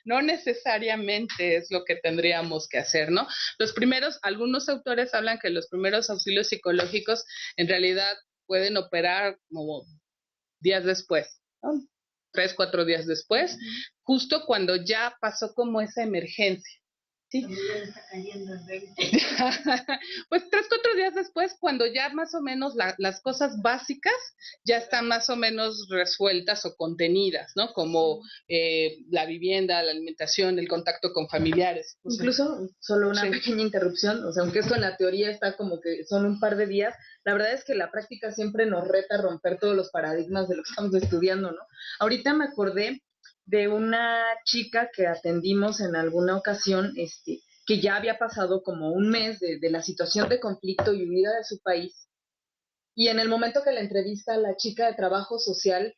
S1: no necesariamente es lo que tendríamos que hacer, ¿no? Algunos autores hablan que los primeros auxilios psicológicos en realidad pueden operar como días después, ¿no? 3, 4 días después, justo cuando ya pasó como esa emergencia. Sí. Pues 3-4 días después, cuando ya más o menos las cosas básicas ya están más o menos resueltas o contenidas, ¿no? Como la vivienda, la alimentación, el contacto con familiares.
S3: Incluso, solo una pequeña interrupción, o sea, aunque esto en la teoría está como que son un par de días, la verdad es que la práctica siempre nos reta a romper todos los paradigmas de lo que estamos estudiando, ¿no? Ahorita me acordé de una chica que atendimos en alguna ocasión, que ya había pasado como un mes de la situación de conflicto y huida de su país. Y en el momento que la entrevista, la chica de trabajo social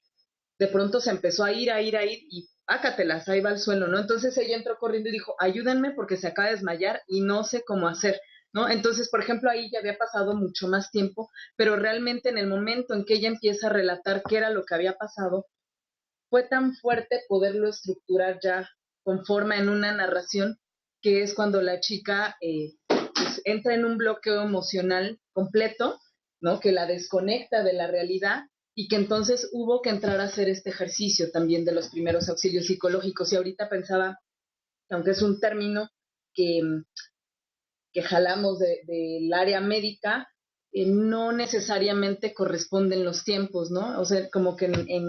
S3: de pronto se empezó a ir y pácatelas, ahí va al suelo, ¿no? Entonces ella entró corriendo y dijo, ayúdenme porque se acaba de desmayar y no sé cómo hacer, ¿no? Entonces, por ejemplo, ahí ya había pasado mucho más tiempo, pero realmente en el momento en que ella empieza a relatar qué era lo que había pasado, fue tan fuerte poderlo estructurar ya con forma en una narración, que es cuando la chica pues, entra en un bloqueo emocional completo, ¿no? Que la desconecta de la realidad y que entonces hubo que entrar a hacer este ejercicio también de los primeros auxilios psicológicos. Y ahorita pensaba, aunque es un término que, que jalamos del área médica, no necesariamente corresponden los tiempos, ¿no? O sea, como que en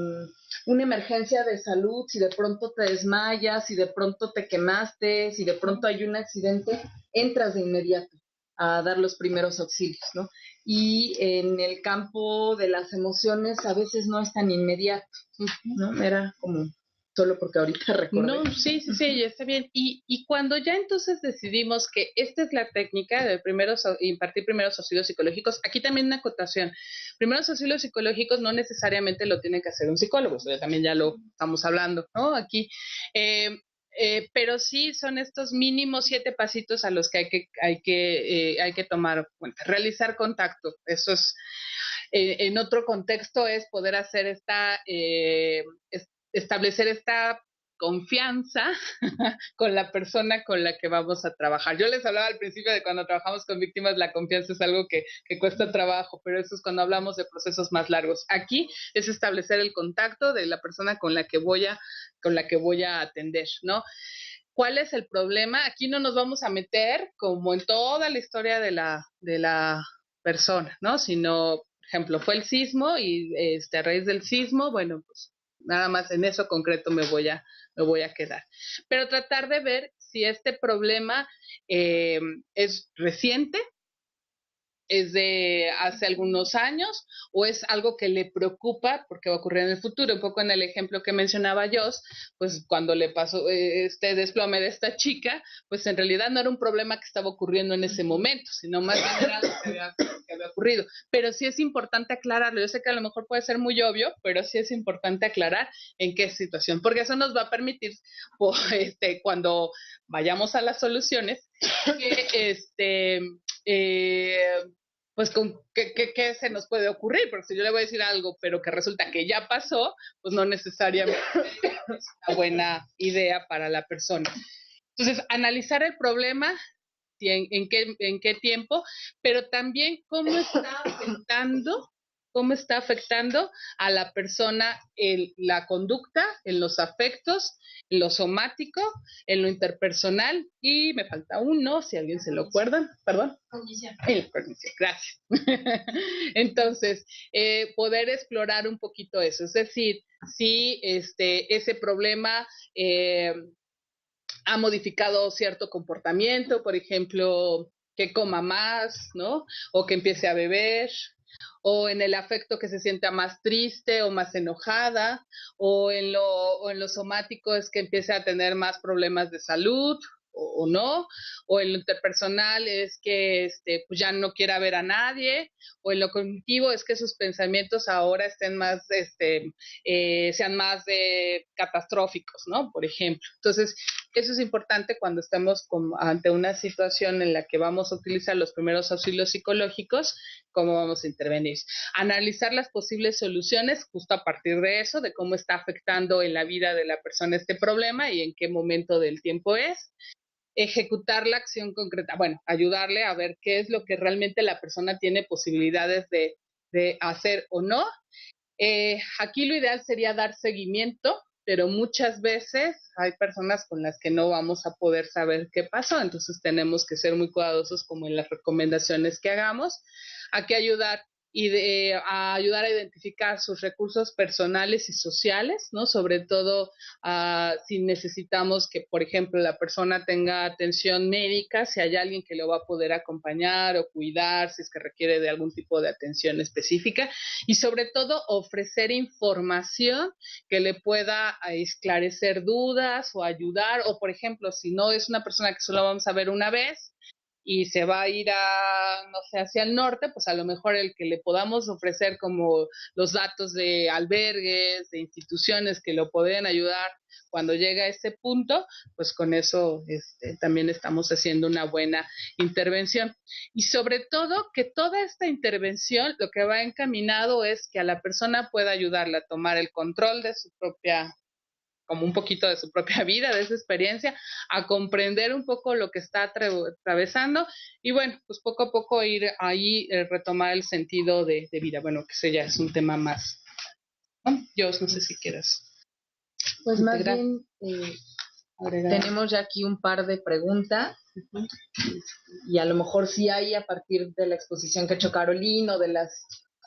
S3: una emergencia de salud, si de pronto te desmayas, si de pronto te quemaste, si de pronto hay un accidente, entras de inmediato a dar los primeros auxilios, ¿no? Y en el campo de las emociones a veces no es tan inmediato, ¿no? Era como solo porque ahorita recordé.
S1: No, sí, ya está bien. Y cuando ya entonces decidimos que esta es la técnica de impartir primeros auxilios psicológicos, aquí también una acotación. Primeros auxilios psicológicos no necesariamente lo tiene que hacer un psicólogo, o sea, también ya lo estamos hablando, ¿no? Aquí. Pero sí son estos mínimos 7 pasitos a los que hay que tomar cuenta. Realizar contacto, eso es, en otro contexto es poder hacer establecer esta confianza con la persona con la que vamos a trabajar. Yo les hablaba al principio de cuando trabajamos con víctimas, la confianza es algo que cuesta trabajo, pero eso es cuando hablamos de procesos más largos. Aquí es establecer el contacto de la persona con la que voy a atender, ¿no? ¿Cuál es el problema? Aquí no nos vamos a meter como en toda la historia de la persona, ¿no? Sino, por ejemplo, fue el sismo y a raíz del sismo, bueno, pues nada más en eso concreto me voy a quedar. Pero tratar de ver si este problema es reciente, es de hace algunos años o es algo que le preocupa porque va a ocurrir en el futuro. Un poco en el ejemplo que mencionaba Jos, pues cuando le pasó este desplome de esta chica, pues en realidad no era un problema que estaba ocurriendo en ese momento, sino más bien era algo que había ocurrido. Pero sí es importante aclararlo. Yo sé que a lo mejor puede ser muy obvio, pero sí es importante aclarar en qué situación, porque eso nos va a permitir, cuando vayamos a las soluciones, que pues con qué se nos puede ocurrir, porque si yo le voy a decir algo, pero que resulta que ya pasó, pues no necesariamente es una buena idea para la persona. Entonces, analizar el problema, en qué tiempo, pero también cómo está afectando a la persona en la conducta, en los afectos, en lo somático, en lo interpersonal, y me falta uno, si alguien se lo acuerda, perdón. Cognición. En la cognición, gracias. Entonces, poder explorar un poquito eso, es decir, si ese problema ha modificado cierto comportamiento, por ejemplo, que coma más, ¿no? O que empiece a beber, o en el afecto que se sienta más triste o más enojada, o en lo somático es que empiece a tener más problemas de salud o no, o en lo interpersonal es que pues ya no quiera ver a nadie, o en lo cognitivo es que sus pensamientos ahora estén más, sean más catastróficos, ¿no? Por ejemplo. Entonces, eso es importante cuando estamos ante una situación en la que vamos a utilizar los primeros auxilios psicológicos, cómo vamos a intervenir. Analizar las posibles soluciones justo a partir de eso, de cómo está afectando en la vida de la persona este problema y en qué momento del tiempo es. Ejecutar la acción concreta, bueno, ayudarle a ver qué es lo que realmente la persona tiene posibilidades de hacer o no. Aquí lo ideal sería dar seguimiento, pero muchas veces hay personas con las que no vamos a poder saber qué pasó, entonces tenemos que ser muy cuidadosos como en las recomendaciones que hagamos. ¿A qué ayudar? A ayudar a identificar sus recursos personales y sociales, ¿no? Sobre todo si necesitamos que, por ejemplo, la persona tenga atención médica, si hay alguien que lo va a poder acompañar o cuidar, si es que requiere de algún tipo de atención específica, y sobre todo ofrecer información que le pueda esclarecer dudas o ayudar, o por ejemplo, si no es una persona que solo vamos a ver una vez, y se va a ir no sé, hacia el norte, pues a lo mejor el que le podamos ofrecer como los datos de albergues, de instituciones que lo pueden ayudar cuando llega a ese punto, pues con eso también estamos haciendo una buena intervención. Y sobre todo que toda esta intervención lo que va encaminado es que a la persona pueda ayudarla a tomar el control de su propia, como un poquito de su propia vida, de esa experiencia, a comprender un poco lo que está atravesando y bueno, pues poco a poco ir ahí, retomar el sentido de vida. Bueno, que ese ya es un tema más, ¿no? Yo no sé si quieras.
S3: Pues más bien, tenemos ya aquí un par de preguntas y a lo mejor sí hay a partir de la exposición que ha hecho Carolina o de las,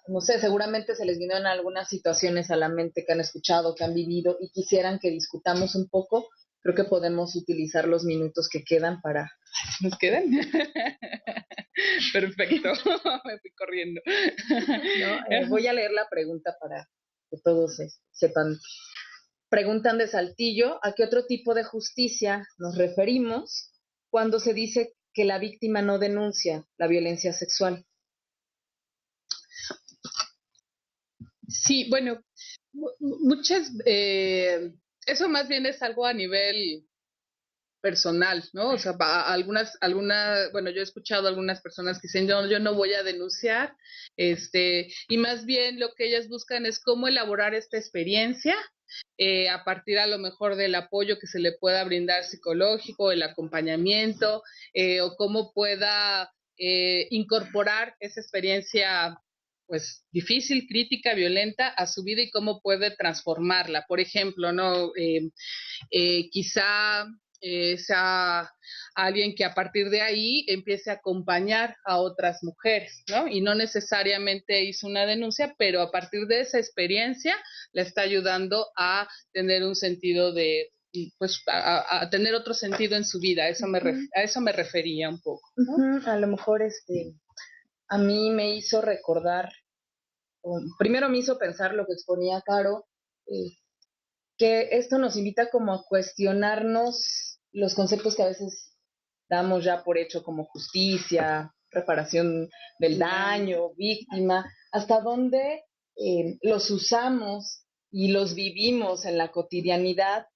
S3: no sé, seguramente se les vinieron algunas situaciones a la mente que han escuchado, que han vivido y quisieran que discutamos un poco. Creo que podemos utilizar los minutos que quedan para...
S1: ¿Nos quedan? Perfecto, me fui corriendo.
S3: ¿No? Voy a leer la pregunta para que todos sepan. Preguntan de Saltillo, ¿a qué otro tipo de justicia nos referimos cuando se dice que la víctima no denuncia la violencia sexual?
S1: Sí, bueno, muchas, eso más bien es algo a nivel personal, ¿no? O sea, bueno, yo he escuchado a algunas personas que dicen, yo no voy a denunciar, y más bien lo que ellas buscan es cómo elaborar esta experiencia, a partir a lo mejor del apoyo que se le pueda brindar psicológico, el acompañamiento, o cómo pueda incorporar esa experiencia pues difícil, crítica, violenta a su vida y cómo puede transformarla. Por ejemplo, ¿no? Quizá sea alguien que a partir de ahí empiece a acompañar a otras mujeres, ¿no? Y no necesariamente hizo una denuncia, pero a partir de esa experiencia le está ayudando a tener un sentido de, pues, a tener otro sentido en su vida. A eso me refería un poco, ¿no?
S3: A lo mejor a mí me hizo recordar, primero me hizo pensar lo que exponía Caro, que esto nos invita como a cuestionarnos los conceptos que a veces damos ya por hecho como justicia, reparación del daño, víctima, hasta dónde los usamos y los vivimos en la cotidianidad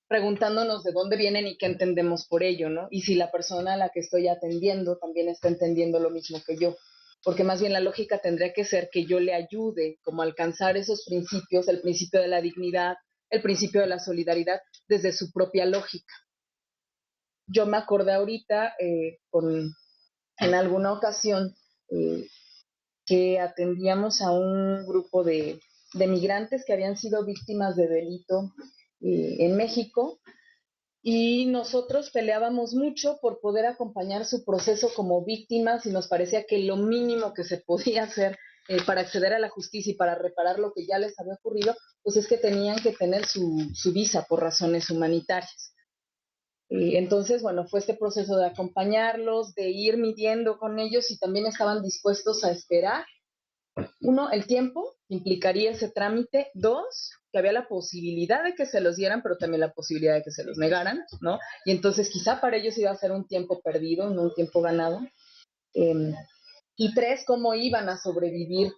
S3: preguntándonos de dónde vienen y qué entendemos por ello, ¿no? Y si la persona a la que estoy atendiendo también está entendiendo lo mismo que yo. Porque más bien la lógica tendría que ser que yo le ayude como a alcanzar esos principios, el principio de la dignidad, el principio de la solidaridad, desde su propia lógica. Yo me acordé ahorita en alguna ocasión que atendíamos a un grupo de migrantes que habían sido víctimas de delito en México y nosotros peleábamos mucho por poder acompañar su proceso como víctimas y nos parecía que lo mínimo que se podía hacer para acceder a la justicia y para reparar lo que ya les había ocurrido, pues es que tenían que tener su visa por razones humanitarias. Entonces, bueno, fue este proceso de acompañarlos, de ir midiendo con ellos y también estaban dispuestos a esperar. Uno, el tiempo que implicaría ese trámite. Dos, que había la posibilidad de que se los dieran, pero también la posibilidad de que se los negaran, ¿no? Y entonces quizá para ellos iba a ser un tiempo perdido, no un tiempo ganado. Y tres, cómo iban a sobrevivir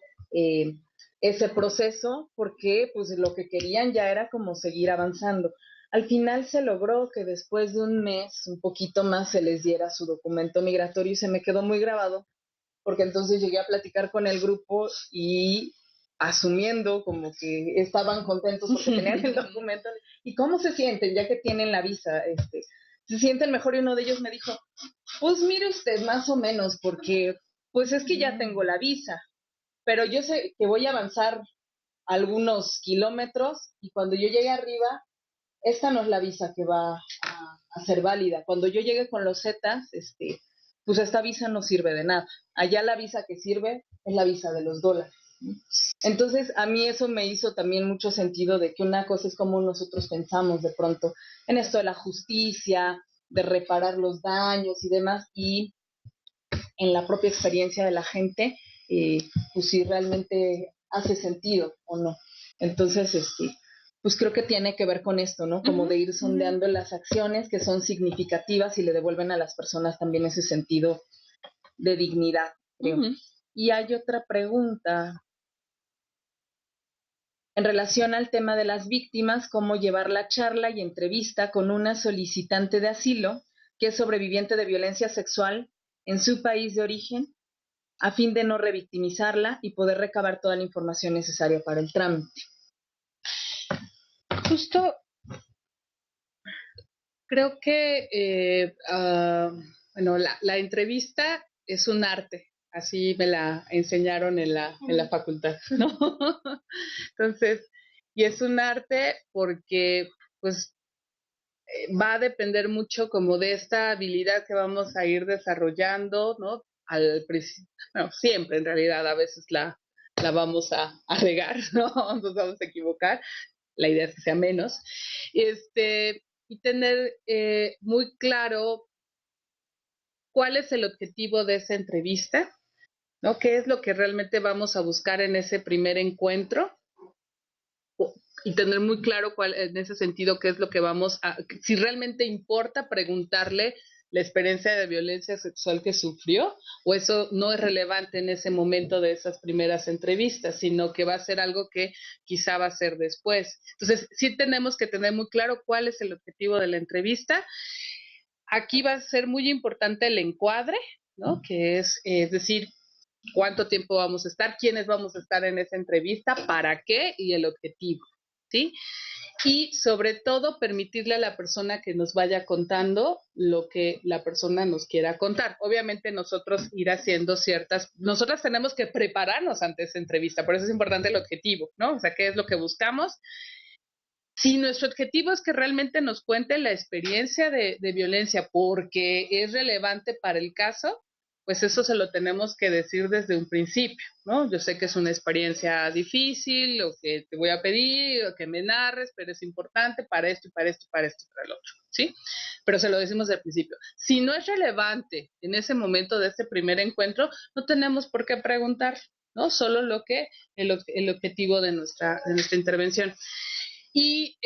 S3: ese proceso, porque pues lo que querían ya era como seguir avanzando. Al final se logró que después de un mes, un poquito más, se les diera su documento migratorio y se me quedó muy grabado, porque entonces llegué a platicar con el grupo y asumiendo como que estaban contentos porque tenían el documento. ¿Y cómo se sienten ya que tienen la visa? ¿Se sienten mejor? Y uno de ellos me dijo, pues mire usted, más o menos, porque pues es que ya tengo la visa, pero yo sé que voy a avanzar algunos kilómetros y cuando yo llegue arriba esta no es la visa que va a ser válida. Cuando yo llegue con los Zetas, pues esta visa no sirve de nada. Allá la visa que sirve es la visa de los dólares. Entonces, a mí eso me hizo también mucho sentido de que una cosa es como nosotros pensamos de pronto en esto de la justicia, de reparar los daños y demás, y en la propia experiencia de la gente, pues si realmente hace sentido o no. Entonces, pues creo que tiene que ver con esto, ¿no? Como de ir sondeando las acciones que son significativas y le devuelven a las personas también ese sentido de dignidad, creo. Y hay otra pregunta en relación al tema de las víctimas, cómo llevar la charla y entrevista con una solicitante de asilo que es sobreviviente de violencia sexual en su país de origen, a fin de no revictimizarla y poder recabar toda la información necesaria para el trámite.
S1: Justo creo que, bueno, la entrevista es un arte, así me la enseñaron en la facultad, ¿no? Entonces, y es un arte porque, pues, va a depender mucho como de esta habilidad que vamos a ir desarrollando, ¿no? Al principio, bueno, siempre en realidad a veces la vamos a regar, ¿no? Nos vamos a equivocar, la idea es que sea menos, y tener muy claro cuál es el objetivo de esa entrevista, ¿no? ¿Qué es lo que realmente vamos a buscar en ese primer encuentro? Y tener muy claro cuál, en ese sentido, qué es lo que vamos a, si realmente importa preguntarle la experiencia de violencia sexual que sufrió, o eso no es relevante en ese momento de esas primeras entrevistas, sino que va a ser algo que quizá va a ser después. Entonces, sí tenemos que tener muy claro cuál es el objetivo de la entrevista. Aquí va a ser muy importante el encuadre, ¿no? Que es decir, cuánto tiempo vamos a estar, quiénes vamos a estar en esa entrevista, para qué y el objetivo, ¿sí? Y sobre todo permitirle a la persona que nos vaya contando lo que la persona nos quiera contar. Obviamente nosotros ir haciendo nosotras tenemos que prepararnos ante esa entrevista, por eso es importante el objetivo, ¿no? O sea, ¿qué es lo que buscamos? Si nuestro objetivo es que realmente nos cuente la experiencia de violencia porque es relevante para el caso, pues eso se lo tenemos que decir desde un principio, ¿no? Yo sé que es una experiencia difícil, lo que te voy a pedir, o que me narres, pero es importante para esto y para esto y para esto y para el otro, ¿sí? Pero se lo decimos desde el principio. Si no es relevante en ese momento de este primer encuentro, no tenemos por qué preguntar, ¿no? Solo el objetivo de nuestra intervención. Y,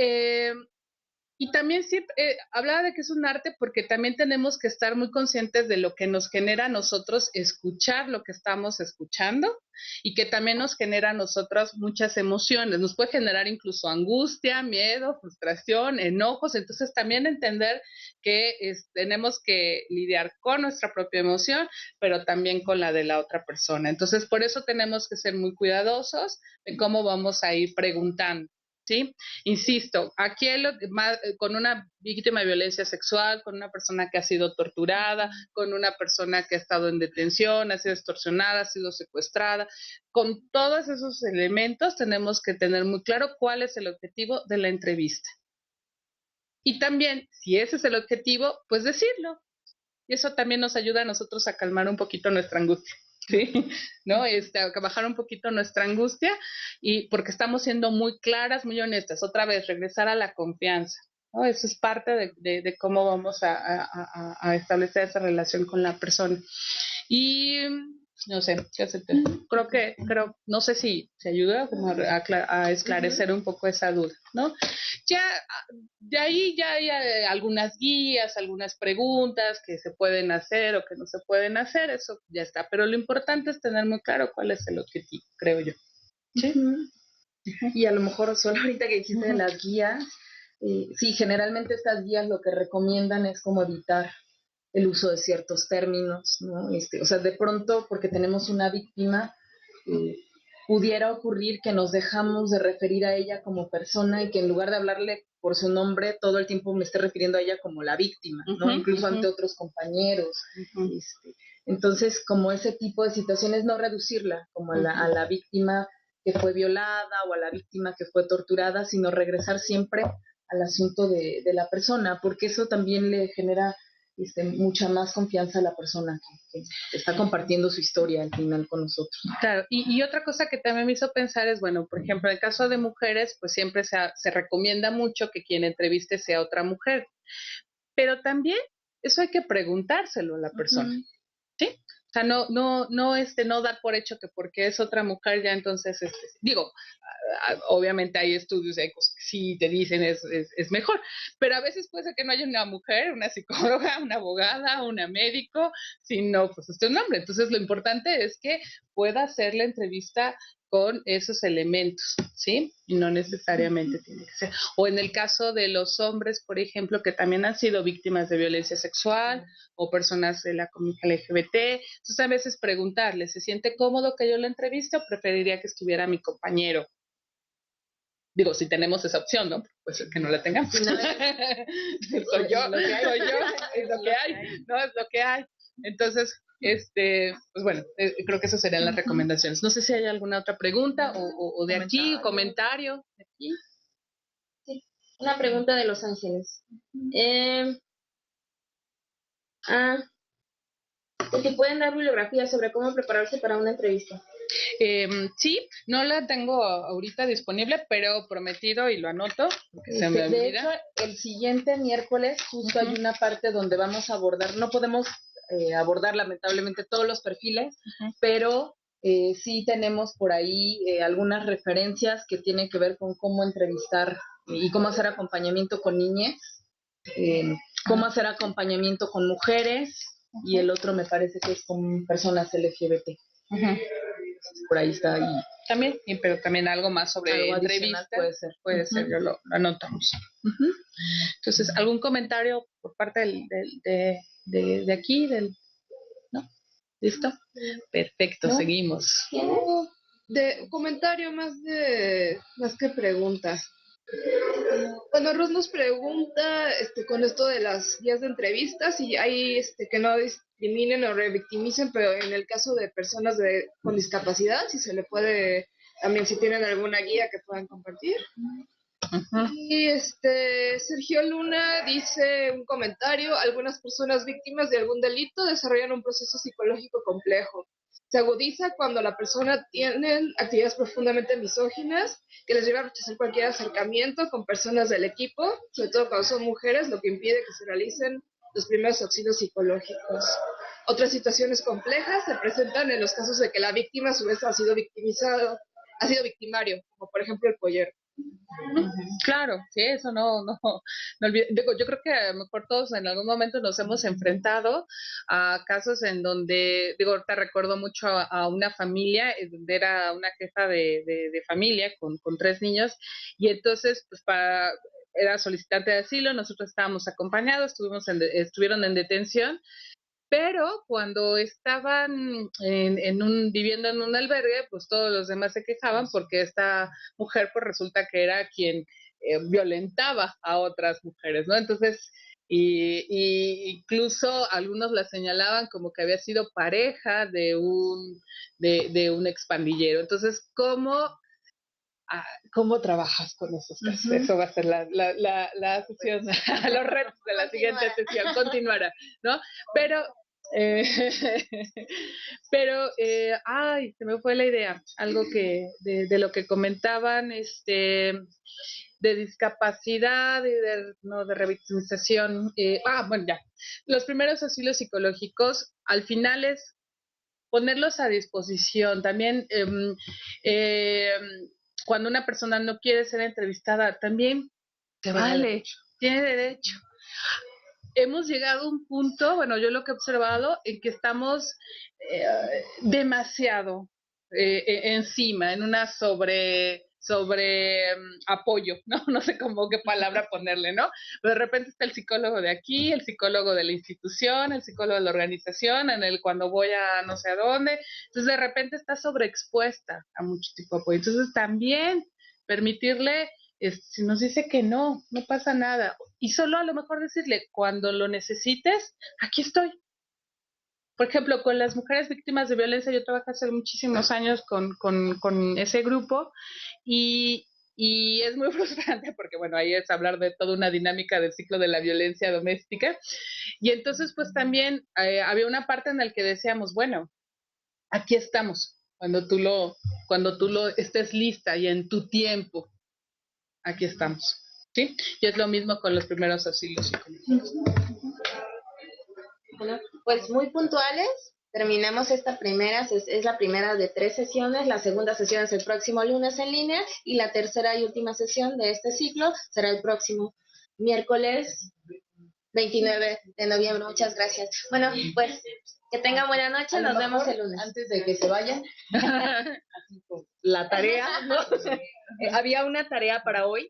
S1: y también sí, hablaba de que es un arte porque también tenemos que estar muy conscientes de lo que nos genera a nosotros escuchar lo que estamos escuchando y que también nos genera a nosotros muchas emociones. Nos puede generar incluso angustia, miedo, frustración, enojos. Entonces también entender que tenemos que lidiar con nuestra propia emoción, pero también con la de la otra persona. Entonces por eso tenemos que ser muy cuidadosos de cómo vamos a ir preguntando. ¿Sí? Insisto, aquí con una víctima de violencia sexual, con una persona que ha sido torturada, con una persona que ha estado en detención, ha sido extorsionada, ha sido secuestrada, con todos esos elementos tenemos que tener muy claro cuál es el objetivo de la entrevista. Y también, si ese es el objetivo, pues decirlo. Y eso también nos ayuda a nosotros a calmar un poquito nuestra angustia. ¿Sí? ¿No? A bajar un poquito nuestra angustia y porque estamos siendo muy claras, muy honestas. Otra vez, regresar a la confianza, ¿no? Eso es parte de cómo vamos a establecer esa relación con la persona. Y no sé, no sé si ayuda como a esclarecer un poco esa duda, ¿no? Ya, de ahí ya hay algunas guías, algunas preguntas que se pueden hacer o que no se pueden hacer, eso ya está. Pero lo importante es tener muy claro cuál es el objetivo, creo yo. ¿Sí?
S3: Y a lo mejor solo ahorita que dijiste de las guías, sí, generalmente estas guías lo que recomiendan es como evitar el uso de ciertos términos, ¿no? O sea, de pronto, porque tenemos una víctima, pudiera ocurrir que nos dejamos de referir a ella como persona y que en lugar de hablarle por su nombre, todo el tiempo me esté refiriendo a ella como la víctima, ¿no? Incluso ante otros compañeros. Entonces, como ese tipo de situaciones, no reducirla como a la víctima que fue violada o a la víctima que fue torturada, sino regresar siempre al asunto de la persona, porque eso también le genera mucha más confianza a la persona que está compartiendo su historia al final con nosotros.
S1: Claro, y otra cosa que también me hizo pensar es, bueno, por ejemplo, en el caso de mujeres, pues siempre se recomienda mucho que quien entreviste sea otra mujer, pero también eso hay que preguntárselo a la persona, ¿sí? O sea, no dar por hecho que porque es otra mujer ya entonces, digo, obviamente hay estudios, hay cosas que sí te dicen es mejor, pero a veces puede ser que no haya una mujer, una psicóloga, una abogada, una médico, sino pues es un hombre. Entonces lo importante es que pueda hacer la entrevista con esos elementos, ¿sí? Y no necesariamente tiene que ser. O en el caso de los hombres, por ejemplo, que también han sido víctimas de violencia sexual o personas de la comunidad LGBT, entonces a veces preguntarle, ¿se siente cómodo que yo lo entreviste o preferiría que estuviera mi compañero? Digo, si tenemos esa opción, ¿no? Pues que no la tengamos. No, soy yo, es lo que hay, no es lo que hay. Entonces, pues bueno, creo que esas serían las recomendaciones. No sé si hay alguna otra pregunta o de aquí, comentario. De aquí.
S2: Sí, una pregunta de Los Ángeles. Si pueden dar bibliografía sobre cómo prepararse para una entrevista.
S1: Sí, no la tengo ahorita disponible, pero prometido y lo anoto, porque se me olvida.
S3: De hecho, el siguiente miércoles justo hay una parte donde vamos a abordar, no podemos abordar lamentablemente todos los perfiles, pero sí tenemos por ahí algunas referencias que tienen que ver con cómo entrevistar y cómo hacer acompañamiento con niñas, cómo hacer acompañamiento con mujeres, y el otro me parece que es con personas LGBT. Por ahí está.
S1: También, pero también algo más sobre
S3: algo
S1: entrevista.
S3: Puede ser,
S1: yo lo anotamos. Entonces, ¿algún comentario por parte de aquí? ¿No? ¿Listo? Perfecto, ¿no? Seguimos.
S4: De comentario más que preguntas. Bueno, Ruth nos pregunta con esto de las guías de entrevistas y hay que no discriminen o revictimicen, pero en el caso de personas con discapacidad, si se le puede, también si tienen alguna guía que puedan compartir. Y Sergio Luna dice un comentario: algunas personas víctimas de algún delito desarrollan un proceso psicológico complejo. Se agudiza cuando la persona tiene actividades profundamente misóginas que les lleva a rechazar cualquier acercamiento con personas del equipo, sobre todo cuando son mujeres, lo que impide que se realicen los primeros auxilios psicológicos. Otras situaciones complejas se presentan en los casos de que la víctima a su vez ha sido victimario, como por ejemplo el pollero.
S1: Claro, sí, eso no olvido. Digo, yo creo que a lo mejor todos en algún momento nos hemos enfrentado a casos en donde, digo, ahorita recuerdo mucho a una familia, donde era una jefa de familia con 3 niños, y entonces, pues era solicitante de asilo, nosotros estábamos acompañados, estuvieron en detención, pero cuando estaban viviendo en un albergue, pues todos los demás se quejaban porque esta mujer pues resulta que era quien violentaba a otras mujeres, ¿no? Entonces, y incluso algunos la señalaban como que había sido pareja de un expandillero. Entonces, ¿cómo trabajas con esos casos? Eso va a ser la sesión, los retos de la siguiente sesión, continuará, ¿no? Pero se me fue la idea, algo que de lo que comentaban, de discapacidad y de revictimización. Bueno, ya. Los primeros auxilios psicológicos, al final es ponerlos a disposición. También, cuando una persona no quiere ser entrevistada, también tiene derecho. Hemos llegado a un punto, bueno, yo lo que he observado, en que estamos demasiado encima, en una sobre apoyo, ¿no? No sé cómo qué palabra ponerle, ¿no? Pero de repente está el psicólogo de aquí, el psicólogo de la institución, el psicólogo de la organización, cuando voy a no sé a dónde. Entonces de repente está sobreexpuesta a mucho tipo de apoyo. Entonces también permitirle, si nos dice que no pasa nada. Y solo a lo mejor decirle, cuando lo necesites, aquí estoy. Por ejemplo, con las mujeres víctimas de violencia, yo trabajé hace muchísimos años con ese grupo y y es muy frustrante porque, bueno, ahí es hablar de toda una dinámica del ciclo de la violencia doméstica. Y entonces, pues también había una parte en la que decíamos, bueno, aquí estamos, cuando tú lo estés lista y en tu tiempo, aquí estamos. ¿Sí? Y es lo mismo con los primeros auxilios psicológicos.
S2: Bueno, pues muy puntuales. Terminamos esta primera, es la primera de 3 sesiones, la segunda sesión es el próximo lunes en línea y la tercera y última sesión de este ciclo será el próximo miércoles 29 de noviembre. Muchas gracias. Bueno, pues que tengan buena noche, nos vemos el lunes.
S3: Antes de que se vayan, la tarea, ¿no? Había una tarea para hoy,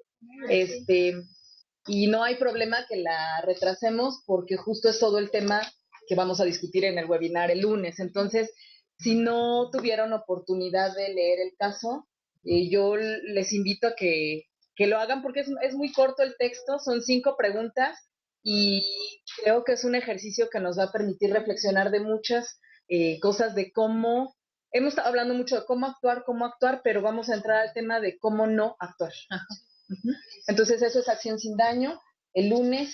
S3: y no hay problema que la retrasemos porque justo es todo el tema que vamos a discutir en el webinar el lunes. Entonces, si no tuvieron oportunidad de leer el caso, yo les invito a que lo hagan porque es muy corto el texto, son 5 preguntas y creo que es un ejercicio que nos va a permitir reflexionar de muchas cosas de cómo, hemos estado hablando mucho de cómo actuar, pero vamos a entrar al tema de cómo no actuar. Entonces eso es Acción Sin Daño, el lunes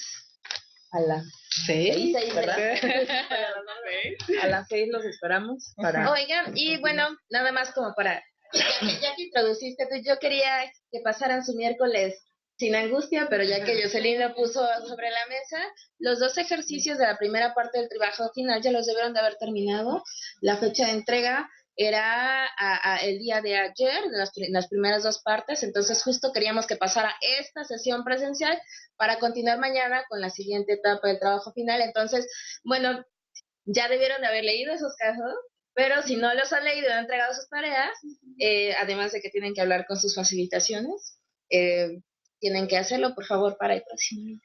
S3: a las 6, ¿verdad? A las 6 los esperamos para...
S2: Oigan, y bueno, nada más como para, ya que introduciste tú, yo quería que pasaran su miércoles sin angustia, pero ya que Jocelyn lo puso sobre la mesa, los 2 ejercicios de la primera parte del trabajo final ya los debieron de haber terminado. La fecha de entrega era el día de ayer, las primeras 2 partes, entonces justo queríamos que pasara esta sesión presencial para continuar mañana con la siguiente etapa del trabajo final. Entonces, bueno, ya debieron de haber leído esos casos, pero si no los han leído y han entregado sus tareas, además de que tienen que hablar con sus facilitaciones, tienen que hacerlo, por favor, para el próximo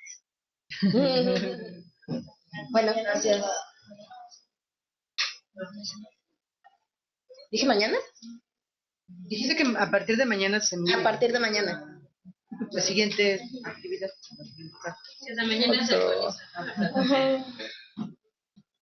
S2: lunes. Bueno, gracias. ¿Dije mañana?
S3: Dijiste que a partir de mañana se envía.
S2: A partir de mañana.
S3: La siguiente actividad.
S2: Desde mañana se actualiza.